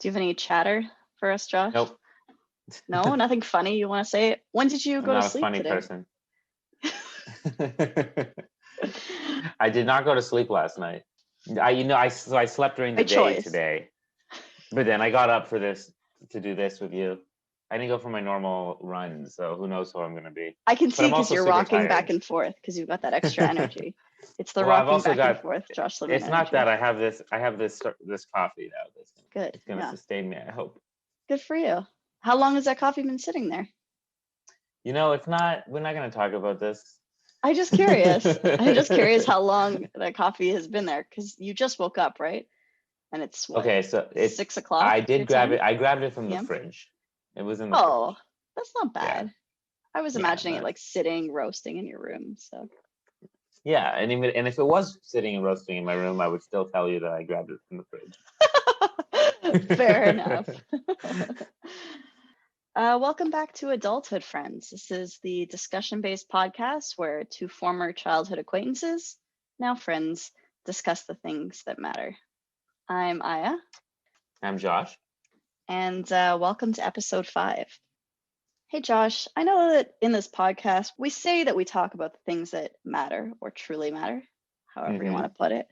Do you have any chatter for us, Josh? Nope. No, nothing funny you want to say? When did you I'm go to not a sleep funny today? person. I did not go to sleep last night. I slept during the By day choice. today, but then I got up for this to do this with you. I didn't go for my normal run, so who knows who I'm going to be. I can see I'm because also you're super rocking back tired. and forth because you've got that extra energy. It's the Well, I've rocking also back and got. forth, Josh Liman It's not energy. that I have this coffee now. Good. It's going to Yeah. sustain me, I hope. Good for you. How long has that coffee been sitting there? You know, it's not. We're not going to talk about this. I'm just curious. I'm just curious how long that coffee has been there because you just woke up, right? And it's what? Okay, so it's 6 o'clock. I did your grab time? it. I grabbed it from the PM? fridge. It was in the Oh, fridge. that's not Yeah. bad. I was Yeah, imagining it but- like sitting, roasting in your room. So Yeah, and if it was sitting and roasting in my room, I would still tell you that I grabbed it from the fridge. fair enough. Welcome back to Adulthood, friends. This is the discussion-based podcast where two former childhood acquaintances, now friends, discuss the things that matter. I'm Aya. I'm Josh. And welcome to episode 5. Hey, Josh, I know that in this podcast, we say that we talk about the things that matter or truly matter, however you want to put it.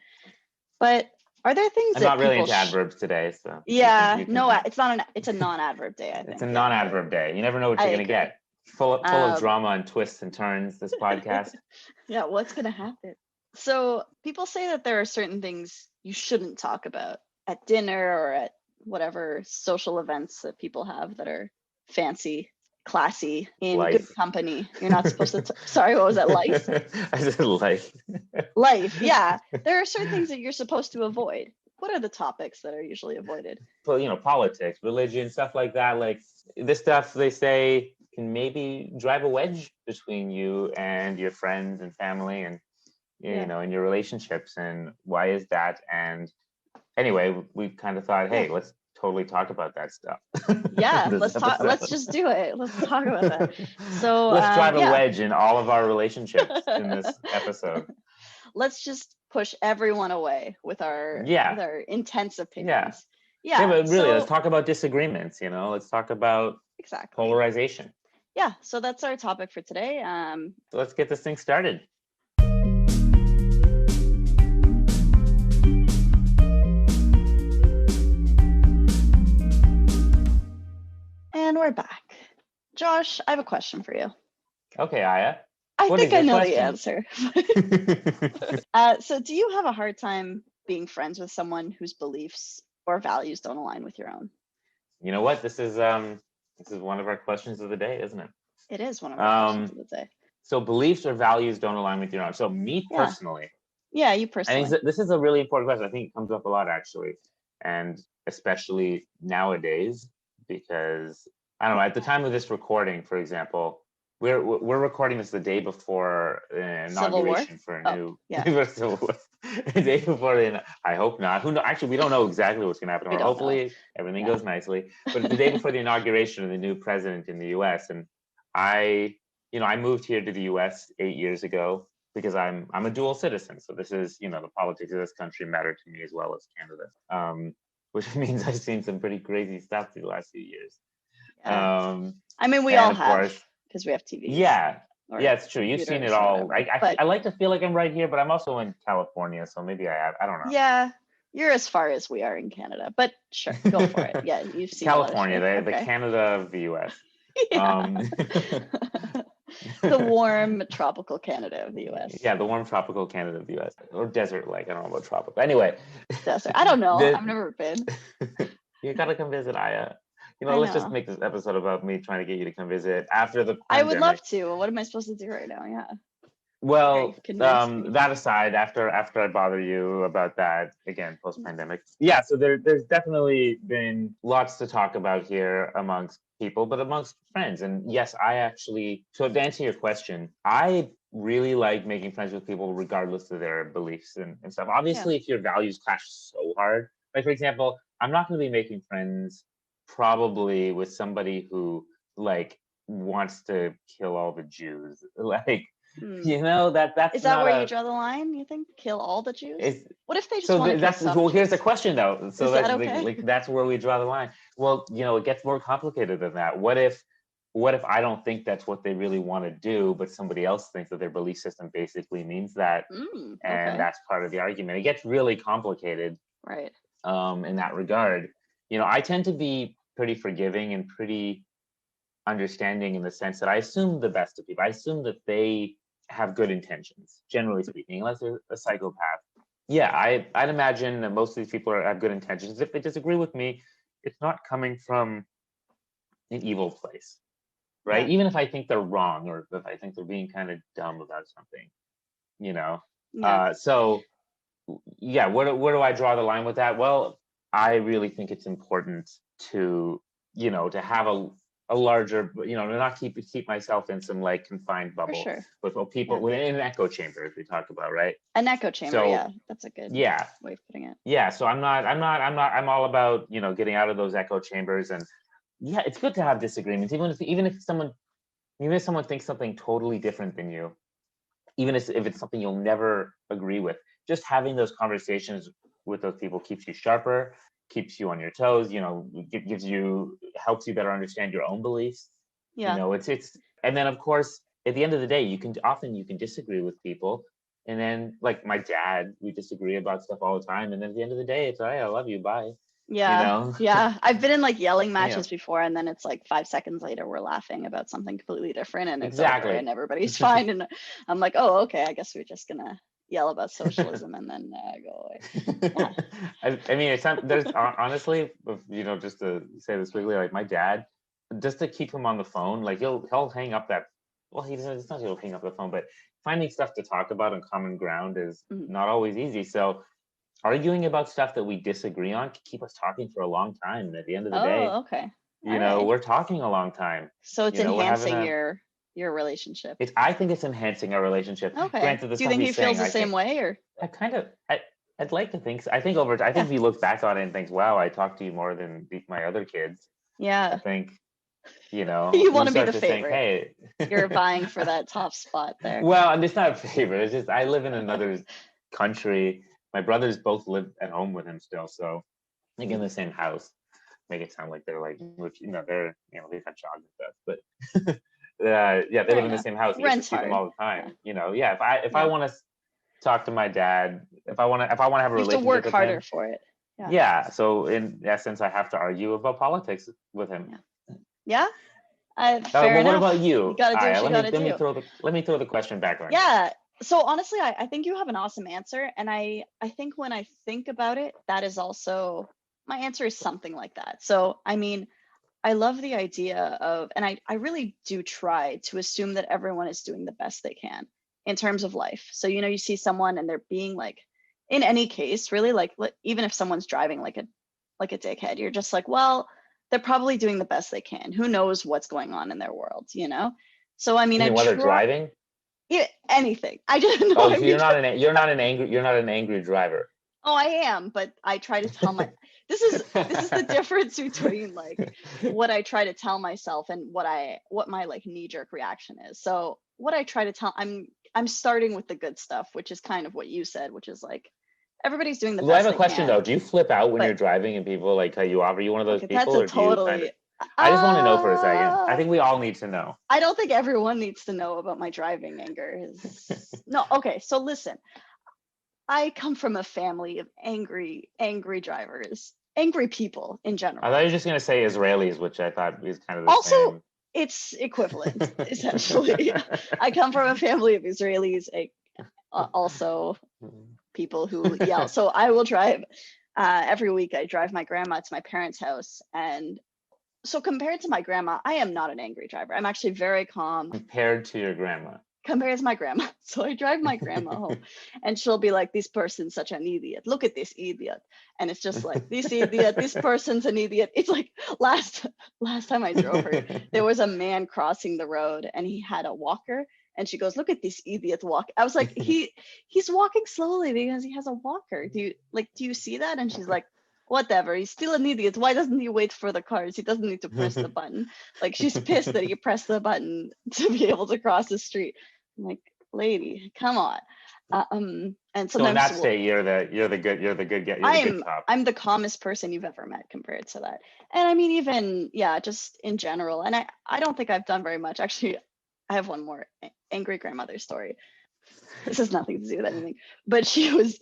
But are there things I'm that not really people into adverbs today, so Yeah, you can no, it's not it's a non-adverb day, I think. It's a non-adverb day. You never know what I you're gonna agree. get. Full of drama and twists and turns. This podcast. Yeah, what's gonna happen? So people say that there are certain things you shouldn't talk about at dinner or at whatever social events that people have that are fancy, classy, in Life. good company. You're not supposed to. Sorry, what was that? Life. I said life. Life. Yeah, there are certain things that you're supposed to avoid. What are the topics that are usually avoided? Well, you know, politics, religion, stuff like that. Like this stuff, they say can maybe drive a wedge between you and your friends and family, and you know, in your relationships. And why is that? And anyway, we kind of thought, hey, let's totally talk about that stuff. Yeah, let's talk. Let's just do it. Let's talk about that. So let's drive a wedge in all of our relationships in this episode. Let's just push everyone away with our intense opinions. Yeah, but really, let's talk about disagreements. You know, let's talk about polarization. Yeah, so that's our topic for today. So let's get this thing started. And we're back. Josh, I have a question for you. Okay, Aya. I think I know the answer. So do you have a hard time being friends with someone whose beliefs or values don't align with your own? You know what? This is one of our questions of the day, isn't it? It is one of our questions of the day. So beliefs or values don't align with your own. So me personally. Yeah, you personally. I think this is a really important question. I think it comes up a lot, actually. And especially nowadays, because, I don't know, at the time of this recording, for example, we're recording this the day before the inauguration for a new Civil War. The day before I hope not. Who know? Actually, we don't know exactly what's going to happen. Hopefully, everything goes nicely. But the day before the inauguration of the new president in the U.S., and I moved here to the U.S. 8 years ago because I'm a dual citizen. So this is, you know, the politics of this country matter to me as well as Canada, which means I've seen some pretty crazy stuff through the last few years. I mean, we all have. Because we have TVs. Yeah, it's true. You've seen it all. I like to feel like I'm right here, but I'm also in California, so maybe I don't know. Yeah, you're as far as we are in Canada, but sure, go for it. Yeah, you've seen California, the Canada of the U.S. The warm tropical Canada of the U.S. Yeah, the warm tropical Canada of the U.S. Or desert-like. I don't know about tropical. Anyway, desert. I don't know. I've never been. You gotta come visit, Aya. You know, let's just make this episode about me trying to get you to come visit after the pandemic. I would love to. What am I supposed to do right now? Yeah. Well, that aside, after I bother you about that again, post-pandemic. Yeah, so there's definitely been lots to talk about here amongst people, but amongst friends. And yes, so to answer your question, I really like making friends with people regardless of their beliefs and stuff. Obviously, if your values clash so hard, like for example, I'm not going to be making friends probably with somebody who like wants to kill all the Jews. Like You know, that's Is that not where you draw the line, you think? Kill all the Jews? it's What if they just want to kill that's some well, here's the Jews? question though. So Is that okay? like that's where we draw the line. Well, you know, it gets more complicated than that. What if I don't think that's what they really want to do, but somebody else thinks that their belief system basically means that, and Okay. that's part of the argument. It gets really complicated, Right. in that regard. You know, I tend to be pretty forgiving and pretty understanding in the sense that I assume the best of people. I assume that they have good intentions, generally speaking, unless they're a psychopath. Yeah, I'd imagine that most of these people have good intentions. If they disagree with me, it's not coming from an evil place, right? Yeah. Even if I think they're wrong, or if I think they're being kind of dumb about something, you know. Yeah. So yeah, where do I draw the line with that? Well, I really think it's important to, you know, to have a larger, you know, to not keep myself in some like confined For bubble sure. with people Yeah. within an echo chamber, as we talked about, right? An echo chamber. So Yeah, that's a good yeah, way of putting it. yeah. So I'm all about, you know, getting out of those echo chambers. And yeah, it's good to have disagreements, even if someone thinks something totally different than you, even if it's something you'll never agree with. Just having those conversations with those people keeps you sharper, keeps you on your toes, you know, helps you better understand your own beliefs. You Yeah. know, it's and then of course at the end of the day, you can disagree with people. And then like my dad, we disagree about stuff all the time. And then at the end of the day, it's all right, I love you, bye. Yeah. You know? Yeah. I've been in like yelling Yeah. matches before, and then it's like 5 seconds later we're laughing about something completely different, and it's over Exactly. and everybody's fine. And I'm like, oh, okay, I guess we're just gonna yell about socialism and then go away. Yeah. I mean, there's honestly, you know, just to say this quickly, like my dad, just to keep him on the phone, like he'll hang up that. Well, it's not he'll hang up the phone, but finding stuff to talk about on common ground is not always easy. So arguing about stuff that we disagree on can keep us talking for a long time. And at the end of the day, Oh, okay. you know, we're talking a long time. So it's You know, we're having enhancing your relationship. I think it's enhancing our relationship. Okay. Granted, the Do you stuff think he he's feels saying, the same way, or? I'd like to think so. I think if he looks back on it and thinks, wow, I talked to you more than my other kids. I Yeah. think, you know, You want to be start the to think, favorite. hey. You're vying for that top spot there. Well, and it's not a favorite. It's just I live in another country. My brothers both live at home with him still, so like in the same house. Make it sound like they're like, you know, they've had jobs and stuff, but yeah, they live in the same house. You get to see them all the time. Yeah. You know, yeah. If I want to talk to my dad, if I want to have a you have relationship to work with harder him, for it. Yeah. So in essence, I have to argue about politics with him. Yeah. Fair well, enough. what about you? You gotta do what you gotta let do. me throw the question back on you. Yeah. So honestly, I think you have an awesome answer, and I think when I think about it, that is also my answer is something like that. So I mean, I love the idea of, and I really do try to assume that everyone is doing the best they can in terms of life. So, you know, you see someone and they're being like, in any case, really, like even if someone's driving like a dickhead, you're just like, well, they're probably doing the best they can. Who knows what's going on in their world, you know? So I mean, while they're driving? Yeah, anything. I just know. Oh, so you're not an angry driver. Oh, I am, but I try to tell my this is the difference between like what I try to tell myself and what my like knee-jerk reaction is. So what I try to tell, I'm starting with the good stuff, which is kind of what you said, which is like everybody's doing the best. I have a question though. Do you flip out when you're driving and people like cut you off? Are you one of those people? That's or do you kind of, I just want to know for a second. I think we all need to know. I don't think everyone needs to know about my driving anger. No, okay. So listen, I come from a family of angry drivers, angry people in general. I thought you were just going to say Israelis, which I thought is kind of the also, same. It's equivalent, essentially. I come from a family of Israelis, also people who yell. So I will drive, every week I drive my grandma to my parents' house. And so compared to my grandma, I am not an angry driver. I'm actually very calm. Compared to your grandma? Compared to my grandma. So I drive my grandma home and she'll be like, this person's such an idiot. Look at this idiot. And it's just like, this idiot, this person's an idiot. It's like last time I drove her, there was a man crossing the road and he had a walker. And she goes, look at this idiot walk. I was like, he's walking slowly because he has a walker. Do you see that? And she's like, whatever, he's still an idiot. Why doesn't he wait for the cars? He doesn't need to press the button. Like she's pissed that he pressed the button to be able to cross the street. I'm like, lady, come on. And sometimes so in that state, you're the good cop. I'm the calmest person you've ever met compared to that. And I mean, even just in general. And I don't think I've done very much. Actually, I have one more angry grandmother story. This has nothing to do with anything, but she was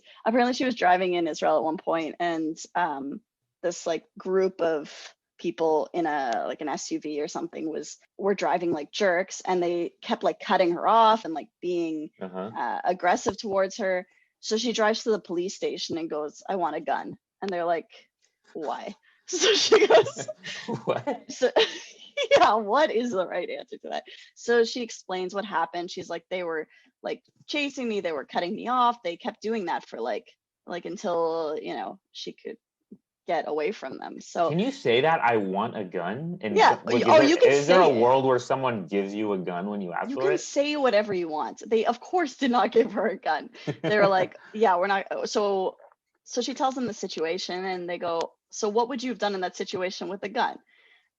driving in Israel at one point, and this like group of people in an SUV or something were driving like jerks, and they kept like cutting her off and like being aggressive towards her. So she drives to the police station and goes, "I want a gun." And they're like, "Why?" So she goes, "What?" So yeah, what is the right answer to that? So she explains what happened. She's like, they were like chasing me, they were cutting me off. They kept doing that for like until, she could get away from them. So can you say that? I want a gun? And yeah, like, you can is there a world where someone gives you a gun when you ask for it? You can say whatever you want. They of course did not give her a gun. They were like, yeah, we're not. So she tells them the situation, and they go, "So what would you have done in that situation with a gun?"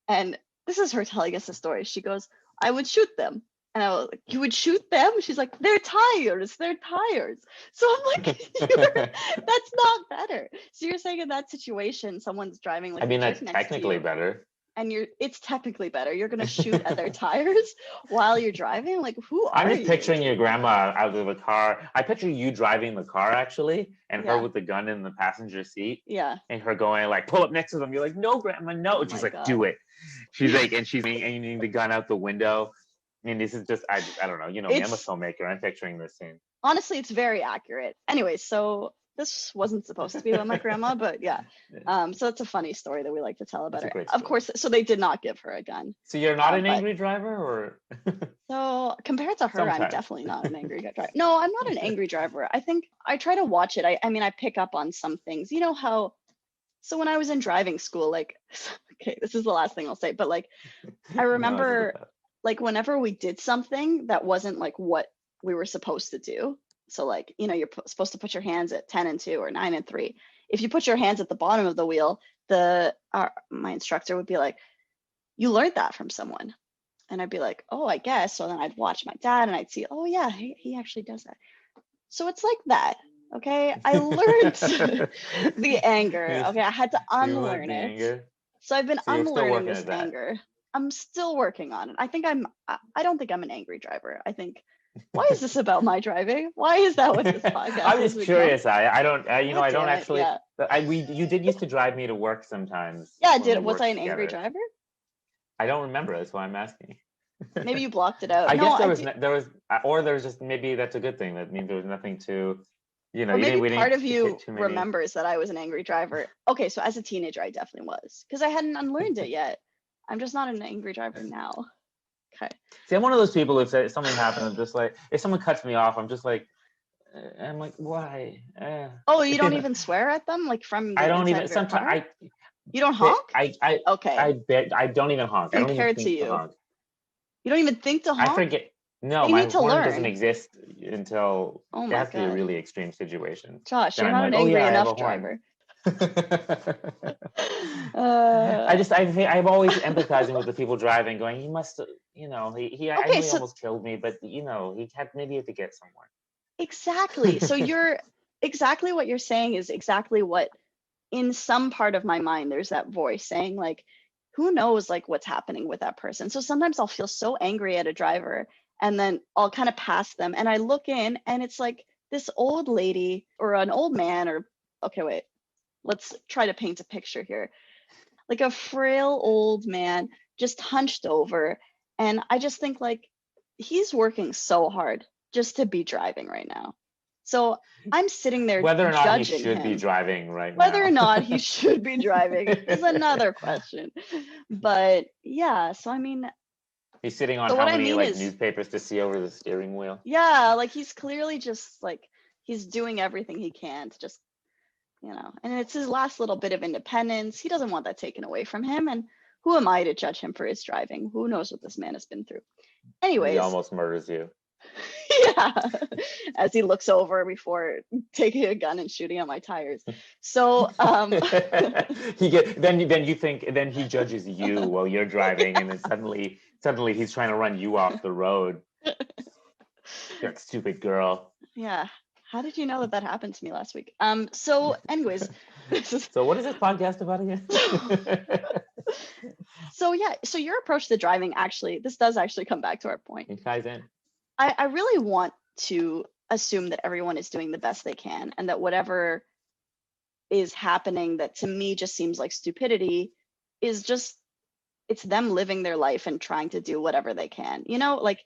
And this is her telling us the story. She goes, "I would shoot them." And I was like, "You would shoot them?" She's like, "They're tires. They're tires." So I'm like, that's not better. So you're saying in that situation, someone's driving like, I mean, that's technically better. And it's technically better. You're gonna shoot at their tires while you're driving? Like, who are you? I'm just picturing your grandma out of the car. I picture you driving the car actually, and her with the gun in the passenger seat. Yeah. And her going like, "Pull up next to them." You're like, "No, grandma, no." And she's like, "Do it." She's like, and she's aiming the gun out the window. And this is just, I don't know. You know me, I'm a filmmaker. I'm picturing this scene. Honestly, it's very accurate. Anyway, so this wasn't supposed to be about my grandma, but yeah. So it's a funny story that we like to tell about her. Of course, so they did not give her a gun. So you're not an angry driver, or? So compared to her, I'm definitely not an angry driver. No, I'm not an angry driver. I think I try to watch it. I mean, I pick up on some things. You know how, so when I was in driving school, like, okay, this is the last thing I'll say, but like, I remember like whenever we did something that wasn't like what we were supposed to do. So like, you're supposed to put your hands at 10 and 2 or 9 and 3. If you put your hands at the bottom of the wheel, my instructor would be like, "You learned that from someone." And I'd be like, "Oh, I guess." So then I'd watch my dad and I'd see, "Oh yeah, he actually does that." So it's like that. Okay. I learned the anger. Okay. I had to unlearn it. So I've been unlearning this anger. I'm still working on it. I don't think I'm an angry driver. I think, why is this about my driving? Why is that what this podcast I'm just curious. I don't actually. Yeah. You did used to drive me to work sometimes. Yeah, was I an angry driver? I don't remember. That's why I'm asking. Maybe you blocked it out. I guess there's just, maybe that's a good thing. That means there was nothing to, or maybe part of you remembers that I was an angry driver. Okay, so as a teenager, I definitely was, because I hadn't unlearned it yet. I'm just not an angry driver now. Okay. See, I'm one of those people who, if something happens, I'm just like, if someone cuts me off, I'm just like, I'm like, why? Oh, you don't even swear at them, like from the I don't even. Sometimes you don't honk. Okay. I don't even honk. Compared to you, you don't even think to honk. I forget. No, my horn doesn't exist until it has to be a really extreme situation. Josh, you're not an angry enough driver. I'm always empathizing with the people driving, going, he must, I know he almost killed me, but he had to get somewhere. Exactly. So exactly what you're saying is exactly what, in some part of my mind, there's that voice saying like, who knows like what's happening with that person. So sometimes I'll feel so angry at a driver, and then I'll kind of pass them, and I look in, and it's like this old lady or an old man, or okay, wait, let's try to paint a picture here. Like a frail old man just hunched over. And I just think like, he's working so hard just to be driving right now. So I'm sitting there whether or not he should be driving right now. Whether or not he should be driving is another question. But yeah, so I mean, he's sitting on how many newspapers to see over the steering wheel? Yeah, like he's clearly just like, he's doing everything he can to just, and it's his last little bit of independence. He doesn't want that taken away from him. And who am I to judge him for his driving? Who knows what this man has been through? Anyways. He almost murders you. Yeah. As he looks over before taking a gun and shooting at my tires. So then he judges you while you're driving, and then suddenly he's trying to run you off the road. You're like, stupid girl. Yeah. How did you know that happened to me last week? So anyways, So what is this podcast about again? So yeah, so your approach to driving, actually, this does actually come back to our point. It ties in. I really want to assume that everyone is doing the best they can, and that whatever is happening that to me just seems like stupidity is just, it's them living their life and trying to do whatever they can. Like,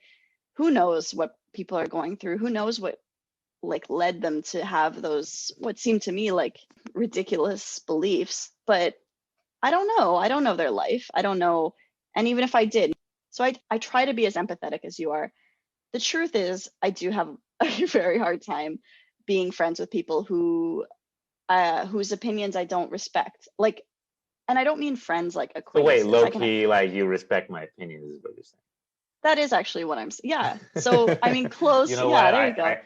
who knows what people are going through? Who knows what like led them to have those, what seemed to me like ridiculous beliefs? But I don't know their life. I don't know. And even if I did, so I try to be as empathetic as you are. The truth is, I do have a very hard time being friends with people whose opinions I don't respect. Like, and I don't mean friends like So acquaintances. wait, low key, like you respect my opinions is what you're saying. That is actually what I'm saying. Yeah. So I mean, close. You know yeah, what? there you go.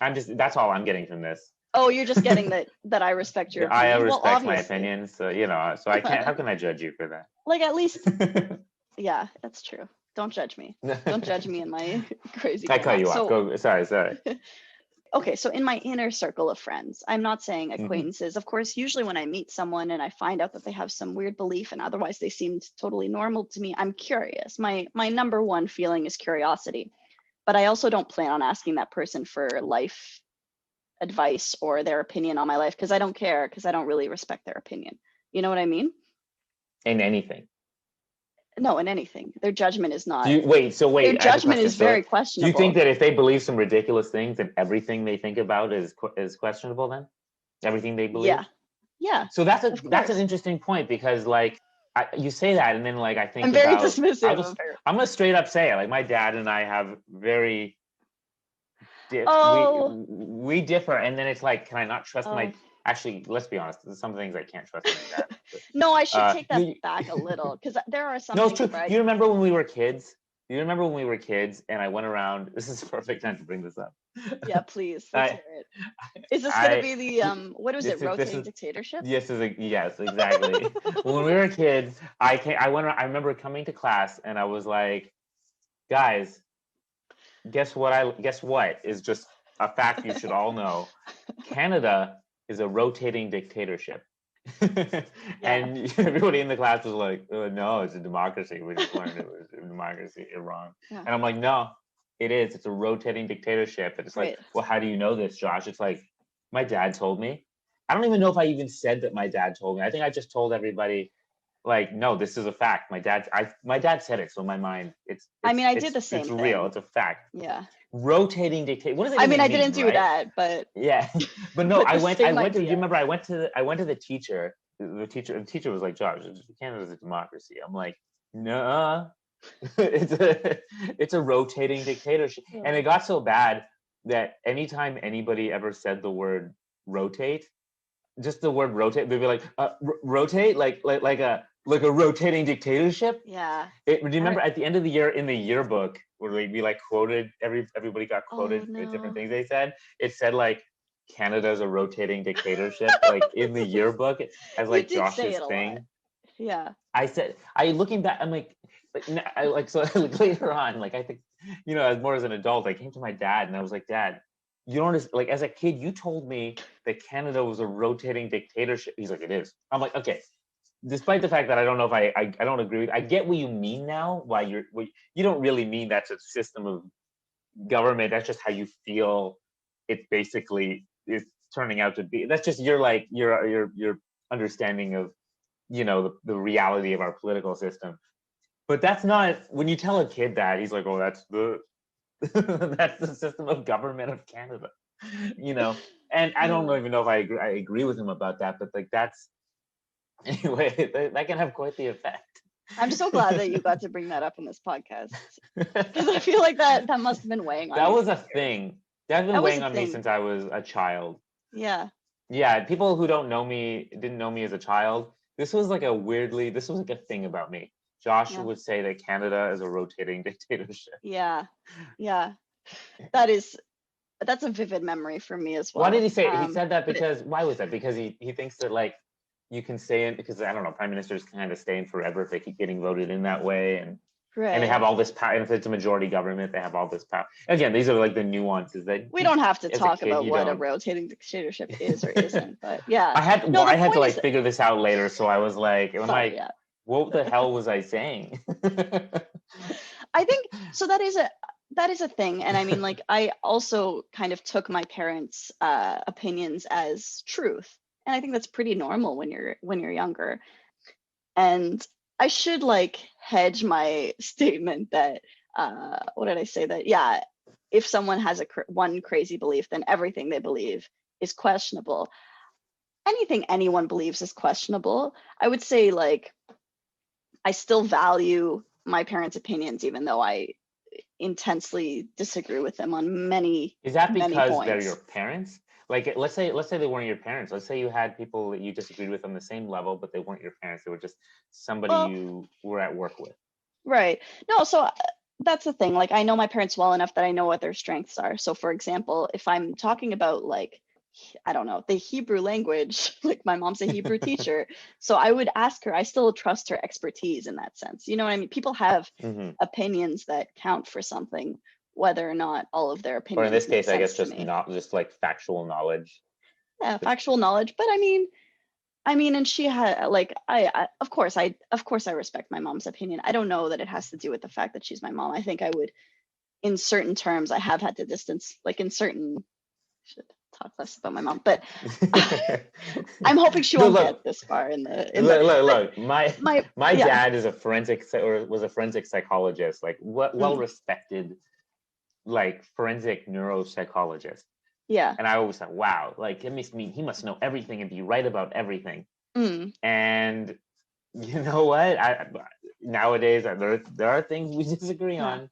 I'm just, that's all I'm getting from this. Oh, you're just getting that I respect your I opinion. respect Well, my opinions, so so I can't. How can I judge you for that? Like, at least, yeah, that's true. Don't judge me. Don't judge me in my crazy. I cut you off. Go. Sorry. Okay, so in my inner circle of friends, I'm not saying acquaintances. Of course, usually when I meet someone and I find out that they have some weird belief and otherwise they seemed totally normal to me, I'm curious. My number one feeling is curiosity. But I also don't plan on asking that person for life advice or their opinion on my life, because I don't care, because I don't really respect their opinion. You know what I mean? In anything. No, in anything. Their judgment is not. Wait. Their judgment is very questionable. Do you think that if they believe some ridiculous things, then everything they think about is questionable? Then everything they believe. Yeah. So that's an interesting point, because like you say that, and then like I think I'm very dismissive. I'm gonna straight up say it. Like my dad and I have very. We differ, and then it's like, can I not trust my? Actually, let's be honest. There's some things I can't trust my dad. No, I should take that back a little, because there are some. No, it's true. Do you remember when we were kids? And I went around? This is the perfect time to bring this up. Yeah, please. Let's hear it. Is this going to be the what was it? Rotating dictatorship? Yes, exactly. When we were kids, I remember coming to class and I was like, guys, guess what is just a fact you should all know. Canada is a rotating dictatorship. And everybody in the class was like, no, it's a democracy. We just learned it was a democracy. You're wrong. Yeah. And I'm like, no, it is. It's a rotating dictatorship. And it's like, well, how do you know this, Josh? It's like, my dad told me. I don't even know if I even said that my dad told me. I think I just told everybody, like, no, this is a fact. My dad said it, so in my mind, it's I mean, I did the same it's thing. real. It's a fact. Yeah. Rotating dictator. What does it I mean, I mean, didn't do that, but yeah. But no, I went to. idea. Do you remember? I went to the teacher. The teacher was like, Josh, Canada's a democracy. I'm like, no, it's a rotating dictatorship. And it got so bad that anytime anybody ever said the word rotate, just the word rotate, they'd be like, rotate, like a rotating dictatorship. Yeah. Do you remember at the end of the year in the yearbook where we like quoted everybody got quoted different things they said? It said like, Canada's a rotating dictatorship, like in the yearbook as like Josh's thing. Yeah. Looking back, I'm like so later on, like I think, as more as an adult, I came to my dad and I was like, Dad, you don't understand, like as a kid, you told me that Canada was a rotating dictatorship. He's like, it is. I'm like, okay. Despite the fact that I don't know if I don't agree with, I get what you mean now. Why you don't really mean that's a system of government. That's just how you feel. It's basically is turning out to be. That's just your understanding of the reality of our political system. But that's not, when you tell a kid that, he's like, oh, that's the that's the system of government of Canada, and I don't even know if I agree with him about that, but like that's anyway, that can have quite the effect. I'm so glad that you got to bring that up in this podcast, because I feel like that must have been weighing on that me. Was a thing. That's been weighing on me since I was a child. Yeah. Yeah, people who didn't know me as a child, this was like a thing about me. Josh would say that Canada is a rotating dictatorship. Yeah. That's a vivid memory for me as well. Why did he say it? He said that because, why was that? Because he thinks that like you can stay in, because I don't know, prime ministers kind of stay in forever if they keep getting voted in that way. And Right. And they have all this power. And if it's a majority government, they have all this power. Again, these are like the nuances that we don't have to as a talk kid, about you what a don't. rotating dictatorship is or isn't, but yeah. I had No, the to point like is, figure this out later, so I was like, sorry, yeah. what the hell was I saying? I think so. That is a thing, and I mean, like, I also kind of took my parents' opinions as truth, and I think that's pretty normal when you're younger. And I should like hedge my statement that what did I say, that yeah, if someone has one crazy belief, then everything they believe is questionable. Anything anyone believes is questionable. I would say, like, I still value my parents' opinions, even though I intensely disagree with them on many, Is that many because they're your points. parents? Like, let's say they weren't your parents. Let's say you had people that you disagreed with on the same level, but they weren't your parents. They were just somebody Well, you were at work with. right. No, so that's the thing. Like, I know my parents well enough that I know what their strengths are. So, for example, if I'm talking about, like, I don't know, the Hebrew language, like my mom's a Hebrew teacher. So I would ask her, I still trust her expertise in that sense. You know what I mean? People have Mm-hmm. opinions that count for something, whether or not all of their Or in this opinions make case, I guess sense to just me. not just like factual knowledge. Yeah, factual knowledge. But I mean, and she had like of course I respect my mom's opinion. I don't know that it has to do with the fact that she's my mom. I think I would, in certain terms, I have had to distance, like in certain, should talk less about my mom, but I'm hoping she No, won't look, get this far in the but look. my My yeah, dad is a was a forensic psychologist, like well respected, like forensic neuropsychologist. yeah. And I always thought, wow, like it must mean he must know everything and be right about everything. And you know what? Nowadays there are things we disagree Yeah. on,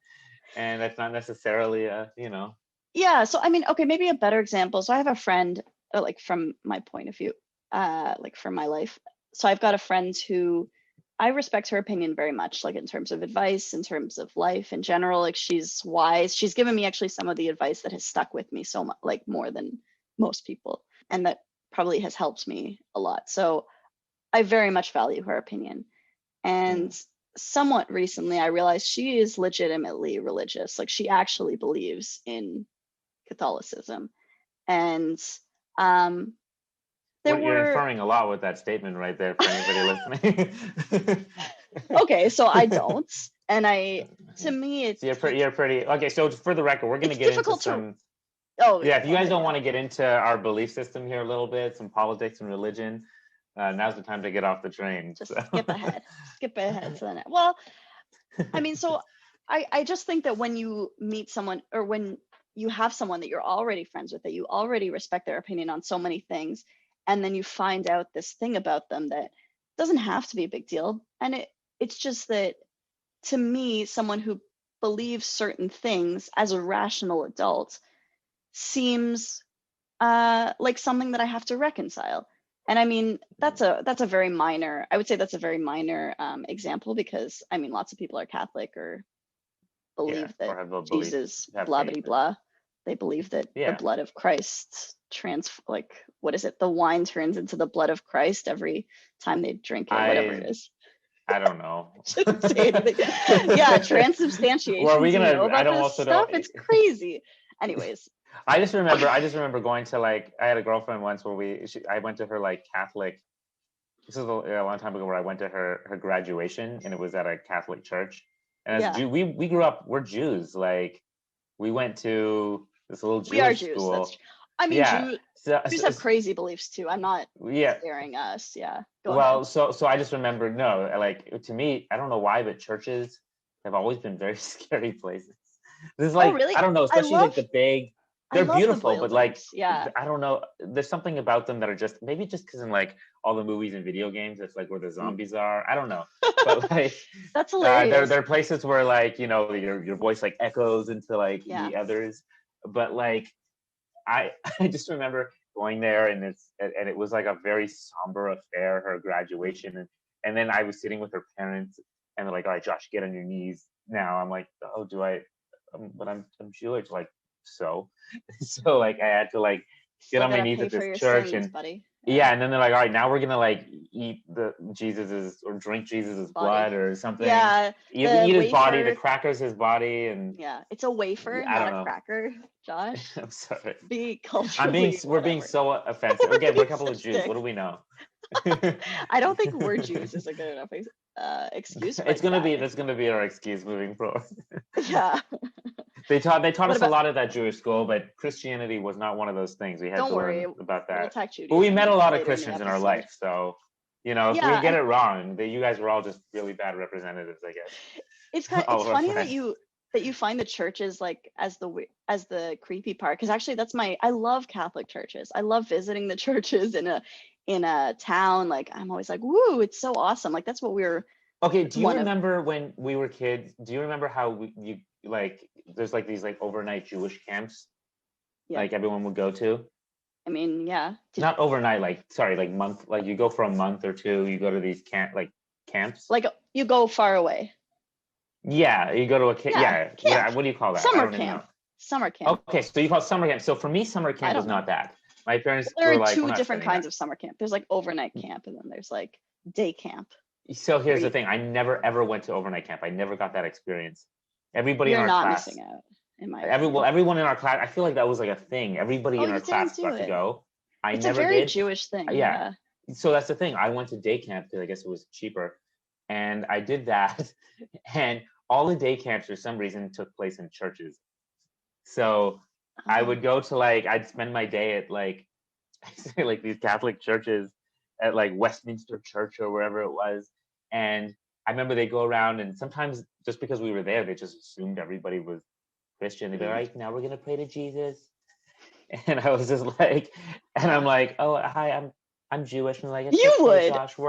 and that's not necessarily Yeah, so I mean, okay, maybe a better example. So I have a friend, like from my point of view, like from my life. So I've got a friend who I respect her opinion very much, like in terms of advice, in terms of life in general. Like, she's wise. She's given me actually some of the advice that has stuck with me so much, like more than most people, and that probably has helped me a lot. So I very much value her opinion. And somewhat recently, I realized she is legitimately religious. Like, she actually believes in Catholicism. And um, there what you're were, inferring a lot with that statement right there for anybody listening. okay, so I don't. And to me, So you're pretty okay. So for the record, we're going to it's get into difficult to, some. oh Yeah, yeah, if you go guys ahead, don't yeah. want to get into our belief system here a little bit, some politics and religion, now's the time to get off the train. Just So. skip ahead to the next. Well, I mean, so I just think that when you meet someone, or when you have someone that you're already friends with, that you already respect their opinion on so many things, and then you find out this thing about them that doesn't have to be a big deal, and it's just that, to me, someone who believes certain things as a rational adult seems like something that I have to reconcile. And I mean, that's a very minor, I would say that's a very minor example, because I mean, lots of people are Catholic or Yeah, believe that or have a belief, Jesus, have blah faith blah in. blah. They believe that the Yeah, blood of Christ like, what is it? The wine turns into the blood of Christ every time they drink it, whatever it I is. I don't know. Shouldn't say anything. Yeah, Well, are transubstantiation. we Do you know gonna? I about don't this also know. stuff? It's crazy. Anyways, I just remember going to, like, I had a girlfriend once where I went to her like Catholic. This is a long time ago, where I went to her graduation, and it was at a Catholic church. And as yeah, Jew, we grew up. We're Jews. Like, we went to this little we are Jewish Jews. That's school. I mean, Yeah. Jews have crazy beliefs too. I'm not Yeah. staring us. Yeah, go ahead. Well, so I just remember, no, like, to me, I don't know why, but churches have always been very scary places. This is Oh, like, really? I don't know, I especially love like the big, I they're love the beautiful, but like, buildings. Yeah. I don't know, there's something about them that are just, maybe just because in like all the movies and video games, it's like where the zombies are. I don't know, but like, That's there hilarious. are places where, like, your voice like echoes into like Yeah. the others, but like, I I just remember going there, and it was like a very somber affair, her graduation, and then I was sitting with her parents, and they're like, all right, Josh, get on your knees now. I'm like, oh, do I? But I'm Jewish, like, so so like I had to like get Still on my gotta knees pay at for this your church, sins, and buddy. Yeah, and then they're like, all right, now we're gonna like eat the Jesus's or drink Jesus's blood or something. Yeah, Eat the his body, the wafer. crackers his body, and Yeah, it's a wafer, I not don't a know. cracker, Josh. I'm sorry. Be culturally We're being whatever. so offensive. We're Again, we're a being couple of such Jews. What dicks. do we know? I don't think we're Jews is a good enough excuse for It's gonna be that. that's gonna be our excuse moving forward. Yeah. They taught What us a about? lot at that Jewish school, but Christianity was not one of those things. We had Don't to worry, learn about we'll that. attack But we met a Judaism lot of later in the Christians in our episode. life, so you know, if we Yeah, get it wrong, you guys were all just really bad representatives, I guess. it's All of our funny friends. that you find the churches like as the creepy part, because actually I love Catholic churches. I love visiting the churches in a town. Like I'm always like, woo, it's so awesome. Like that's what we were. Okay, do you One of remember when we were kids? Do you remember how you like? There's like these like overnight Jewish camps, yeah. like everyone would go to. I mean, yeah. Not overnight, like sorry, like month. Like you go for a month or two. You go to these camps. Like you go far away. Yeah, you go to a camp. Yeah, camp. what do you call that? I Summer don't even know. camp. Summer camp. Okay, so you call it summer camp. So for me, summer camp was not that. My parents There were are like, we're two not different spending kinds that. of summer camp. There's like overnight camp, and then there's like day camp. So here's the thing: I never ever went to overnight camp. I never got that experience. Everybody in our class, missing out. In my opinion. everyone in our class. I feel like that was like a thing. Everybody in our you class didn't got do to go. I It's never a very did. Jewish thing. Yeah. So that's the thing. I went to day camp because I guess it was cheaper, and I did that. And all the day camps for some reason took place in churches. So I would go to I'd spend my day at like these Catholic churches at like Westminster Church or wherever it was. And I remember they go around, and sometimes just because we were there, they just assumed everybody was Christian. They'd be like, now we're gonna pray to Jesus. And I was just like, and I'm like, oh hi, I'm Jewish. And like, you would, Josh, we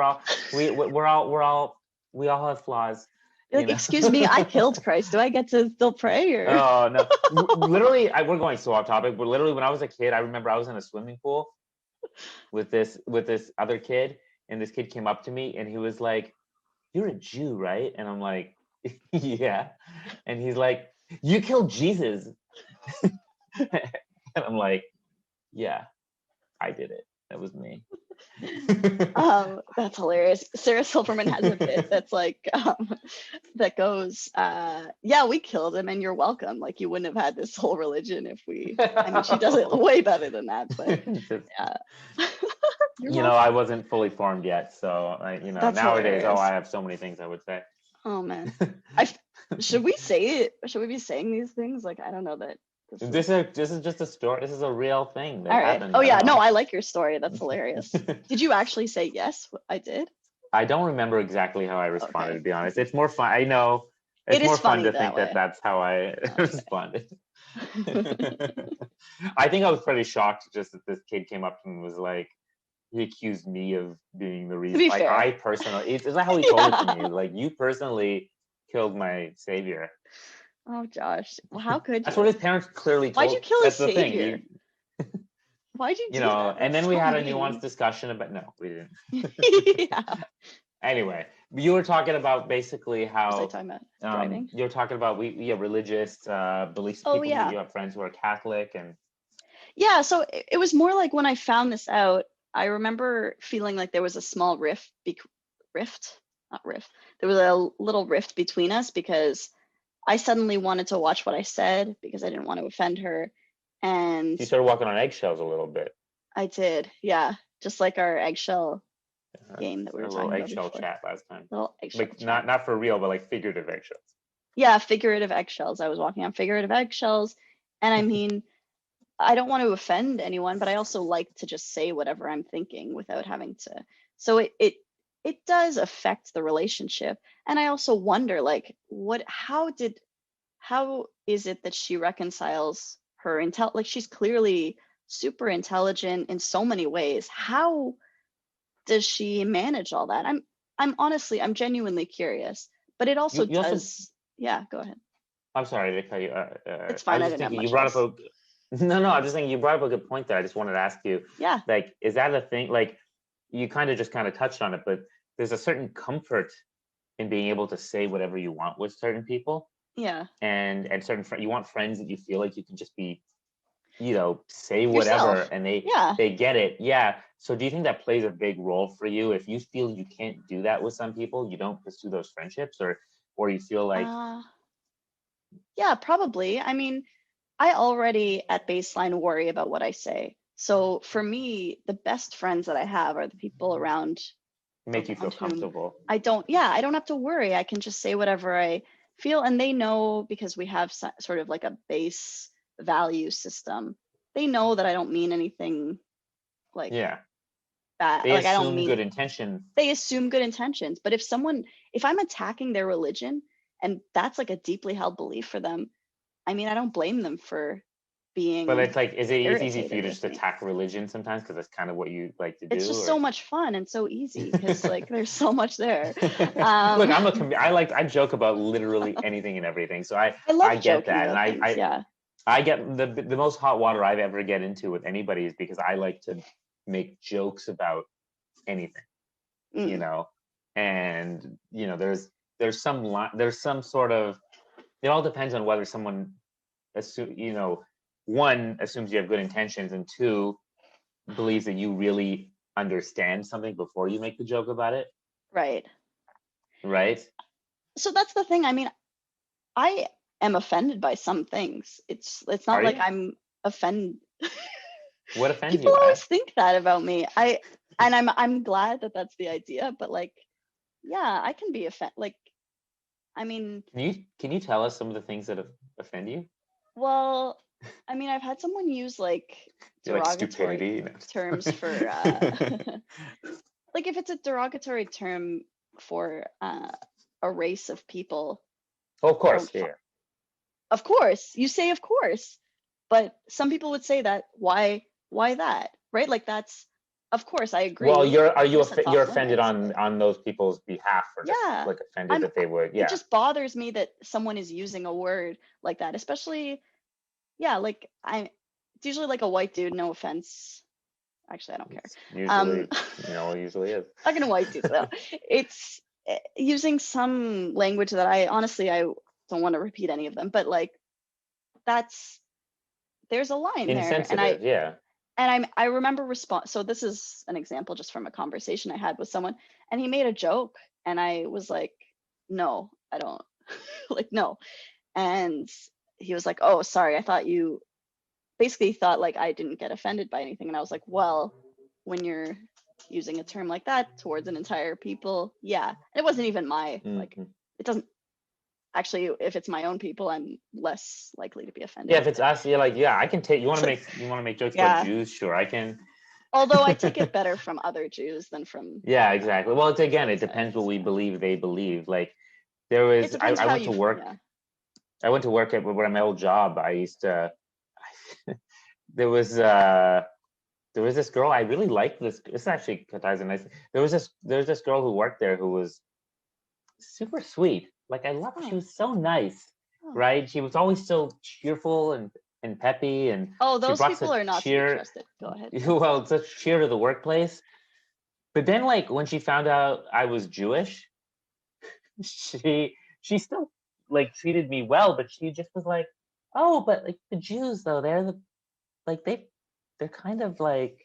all have flaws. You're like, excuse me, I killed Christ. Do I get to still pray? Or? Oh no! Literally, we're going so off topic. But literally, when I was a kid, I remember I was in a swimming pool with this other kid, and this kid came up to me, and he was like, "You're a Jew, right?" And I'm like, "Yeah." And he's like, "You killed Jesus." And I'm like, "Yeah, I did it. That was me." That's hilarious. Sarah Silverman has a bit that's like that goes, yeah, we killed him and you're welcome. Like you wouldn't have had this whole religion if we, I mean, she does it way better than that, but yeah. I wasn't fully formed yet. So That's nowadays, hilarious. I have so many things I would say. Oh man. Should we say it? Should we be saying these things? Like, I don't know that. This is just a story. This is a real thing that all right. happened. Oh yeah, no, I like your story. That's hilarious. Did you actually say yes? I did. I don't remember exactly how I responded, to be honest. It's more fun. I know it's more fun to think that that's how I responded. I think I was pretty shocked just that this kid came up to me and was like, he accused me of being the reason. Like I personally, is that how he told it to me? Like you personally killed my savior. Oh, Josh. Well, how could you? That's what his parents clearly told. Why'd you kill his That's savior? The thing. Why'd you do that? And then we had a nuanced discussion about, no, we didn't. Yeah. Anyway, you were talking about basically how. What was I talking about? Driving? You were talking about religious beliefs. People, you have friends who are Catholic and. Yeah, so it was more like when I found this out, I remember feeling like there was a small There was a little rift between us because I suddenly wanted to watch what I said because I didn't want to offend her. And you started walking on eggshells a little bit. I did, yeah. Just like our eggshell game that we were talking about. A little eggshell chat last time. Little eggshell chat. Not for real, but like figurative eggshells. Yeah, figurative eggshells. I was walking on figurative eggshells. And I mean, I don't want to offend anyone, but I also like to just say whatever I'm thinking without having to. So it does affect the relationship. And I also wonder, like, how is it that she reconciles her like she's clearly super intelligent in so many ways. How does she manage all that? I'm genuinely curious, but it also yeah, go ahead. I'm sorry to cut you. It's fine. I was just thinking you brought up I'm just thinking you brought up a good point there. I just wanted to ask you. Yeah. Like, is that a thing? Like, you kind of touched on it, but there's a certain comfort in being able to say whatever you want with certain people. Yeah. And certain you want friends that you feel like you can just be, say whatever, and they get it. Yeah. So do you think that plays a big role for you? If you feel you can't do that with some people, you don't pursue those friendships, or you feel like, Yeah, probably. I mean, I already at baseline worry about what I say. So for me, the best friends that I have are the people make you feel around whom comfortable? I don't, yeah, I don't have to worry. I can just say whatever I feel, and they know, because we have sort of like a base value system. They know that I don't mean anything like Yeah. bad. They Like I don't assume mean, good intentions. they assume good intentions. But if I'm attacking their religion and that's like a deeply held belief for them, I mean, I don't blame them for But being it's like, it's easy for you irritated to with just me. attack religion sometimes because that's kind of what you like to It's do, just or so much fun and so easy because like there's so much there. look, Um, I joke about literally anything and everything. So I I love get joking that. And about things. Yeah. I get the most hot water I've ever get into with anybody is because I like to make jokes about anything, you Mm, know. And there's some sort of, it all depends on whether someone one assumes you have good intentions, and two believes that you really understand something before you make the joke about it, right. right? So that's the thing. I mean, I am offended by some things. It's not Are like you? I'm offended. What offends People you by always it? think that about me. I'm glad that that's the idea, but like, yeah, I can be offended. Like, I mean, Can you tell us some of the things that offend you? well, I mean, I've had someone use like You like derogatory stupidity? terms for like if it's a derogatory term for a race of people, Oh, of I don't course, yeah. of course, you say of course, but some people would say that why that, right? Like that's, of course I Well, agree. Of course that's you're off offended limits, but on those people's behalf, or just yeah, like offended I'm that they would, it yeah. just bothers me that someone is using a word like that, especially, yeah, like it's usually like a white dude, no offense. Actually, I don't care. It's Um, usually, usually is. talking to white dudes though, it's using some language that I don't want to repeat any of them, but like that's, there's a line there, and Insensitive, yeah. I remember respond. So this is an example just from a conversation I had with someone, and he made a joke, and I was like, no, I don't, like no, and he was like, oh, sorry, I thought you basically thought like I didn't get offended by anything, and I was like, well, when you're using a term like that towards an entire people, yeah, and it wasn't even my like, Hmm. it doesn't actually, if it's my own people, I'm less likely to be Yeah, offended. if it's us, you're like, yeah, I can take. It's like, You want to make jokes about yeah, Jews? Sure, I can. although I take it better from other Jews than from Yeah, exactly. Well, it's again, it depends what outsides. we Yeah, believe they believe. Like there it was, depends I how went to you, work. yeah. I went to work at my old job. I used to. There was this girl I really liked. This actually ties a nice. There was this girl who worked there who was super sweet. Like I love. She Oh, was so nice, oh, right? She was always so cheerful and peppy, and oh, she those brought people such are not to be cheer. trusted. Go ahead. Yeah. Well, such cheer to the workplace. But then, like when she found out I was Jewish, she still like treated me well, but she just was like, "Oh, but like the Jews though, like they're kind of like,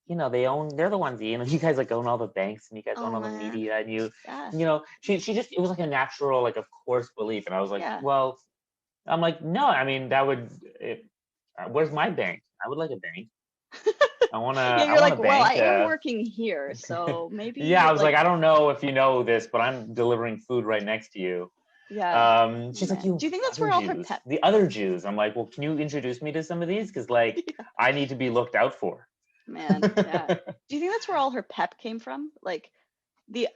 they're the ones, you guys like own all the banks, and you guys own Oh all the man. media, and Yeah. she just, it was like a natural, like of course belief, and I was like, Yeah. well, I'm like, no, I mean that would, where's my bank? I would like a bank. Yeah, I you're want like, a well, I bank. am working here, so Yeah, I maybe was like, like, I don't know if you know this, but I'm delivering food right next to you. yeah. Oh She's like, man. you Do you think that's other where all her Jews, pep? the other Jews. I'm like, well, can you introduce me to some of these? Because like, Yeah, I need to be looked out for. man. Yeah. Do you think that's where all her pep came from? Like the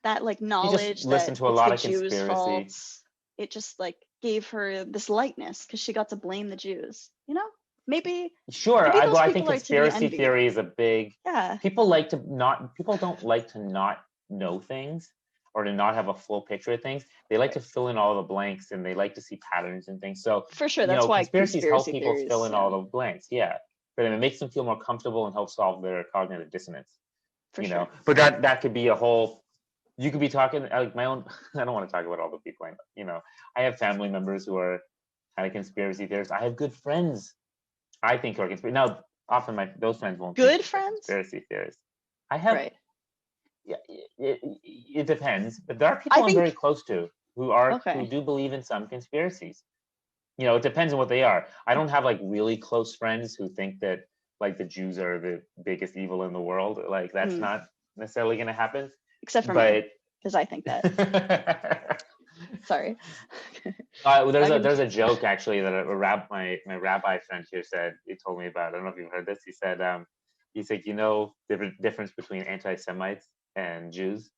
that like She just knowledge that listened to a it's lot the of Jews' conspiracy. faults. It just like gave her this lightness because she got to blame the Jews. You know? Maybe Sure, maybe well, those I think people are to be conspiracy envied. theory is a big. Yeah. People don't like to not know things, or to not have a full picture of things. They like Right. to fill in all the blanks, and they like to see patterns and things. So, For sure. That's why conspiracies help conspiracy people fill theories, in yeah, all the blanks. Yeah, for them, it makes them feel more comfortable and helps solve their cognitive dissonance. for sure. But that could be a whole. You could be talking like my own. I don't want to talk about all the people I know. I have family members who are kind of conspiracy theorists. I have good friends I think are conspiracy. Now, often those friends won't Good think that they're friends? conspiracy theorists. I have, Right. yeah, it depends, but there are I people I'm think very close to who okay. do believe in some conspiracies. You know, it depends on what they are. I don't have like really close friends who think that like the Jews are the biggest evil in the world. Like that's Mm. not necessarily going to happen. Except for me, But because I think that. Sorry. there's Back a in, there's a joke actually that my rabbi friend here said, he told me about. I don't know if you've heard this. He said, you know, the difference between anti-Semites and Jews.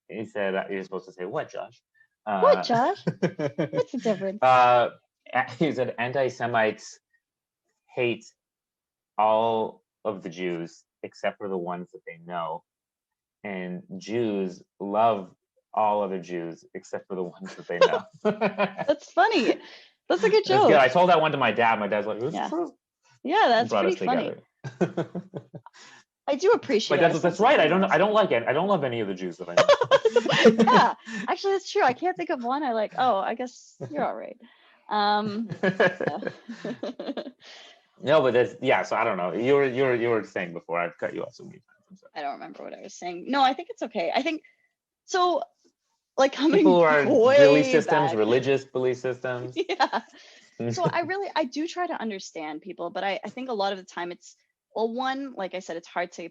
He said, you're supposed to say, what, Josh? what, Josh? What's the difference? He said anti-Semites hate all of the Jews except for the ones that they know, and Jews love all other Jews except for the ones that they know. That's funny. That's a good That's good. joke. I told that one to my dad. My dad's like, "This is true." Yeah, that's Brought pretty us funny. together. I do appreciate. My dad's like, "That's right. I don't like it. I don't love any of the Jews that I know." Yeah, actually, that's true. I can't think of one I like. Oh, I guess you're all right. Yeah. No, but so I don't know. You were saying before. I've cut you off so many times. I'm sorry. I don't remember what I was saying. No, I think it's okay. I think so. Like coming People who are way back. religious belief systems. Yeah. So I do try to understand people, but I think a lot of the time it's, well, one, like I said, it's hard to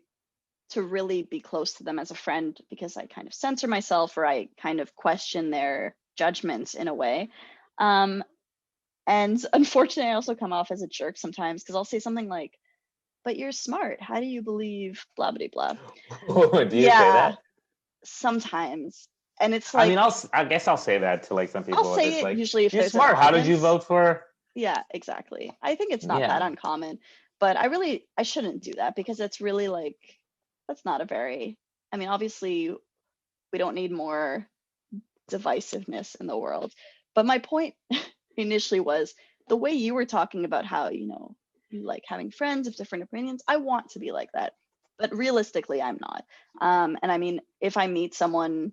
really be close to them as a friend because I kind of censor myself or I kind of question their judgments in a way. And unfortunately, I also come off as a jerk sometimes because I'll say something like, but you're smart. How do you believe blah, blah, blah? Do you say that? Sometimes. And it's like, I mean, I guess I'll say that to like some people. I'll say It's it like, usually if you're there's an smart. How did you audience. vote for? Yeah, exactly. I think it's not that Yeah. uncommon, but I shouldn't do that because it's really like, that's not a very, I mean, obviously we don't need more divisiveness in the world. But my point initially was the way you were talking about how, you like having friends of different opinions. I want to be like that, but realistically, I'm not. And I mean, if I meet someone,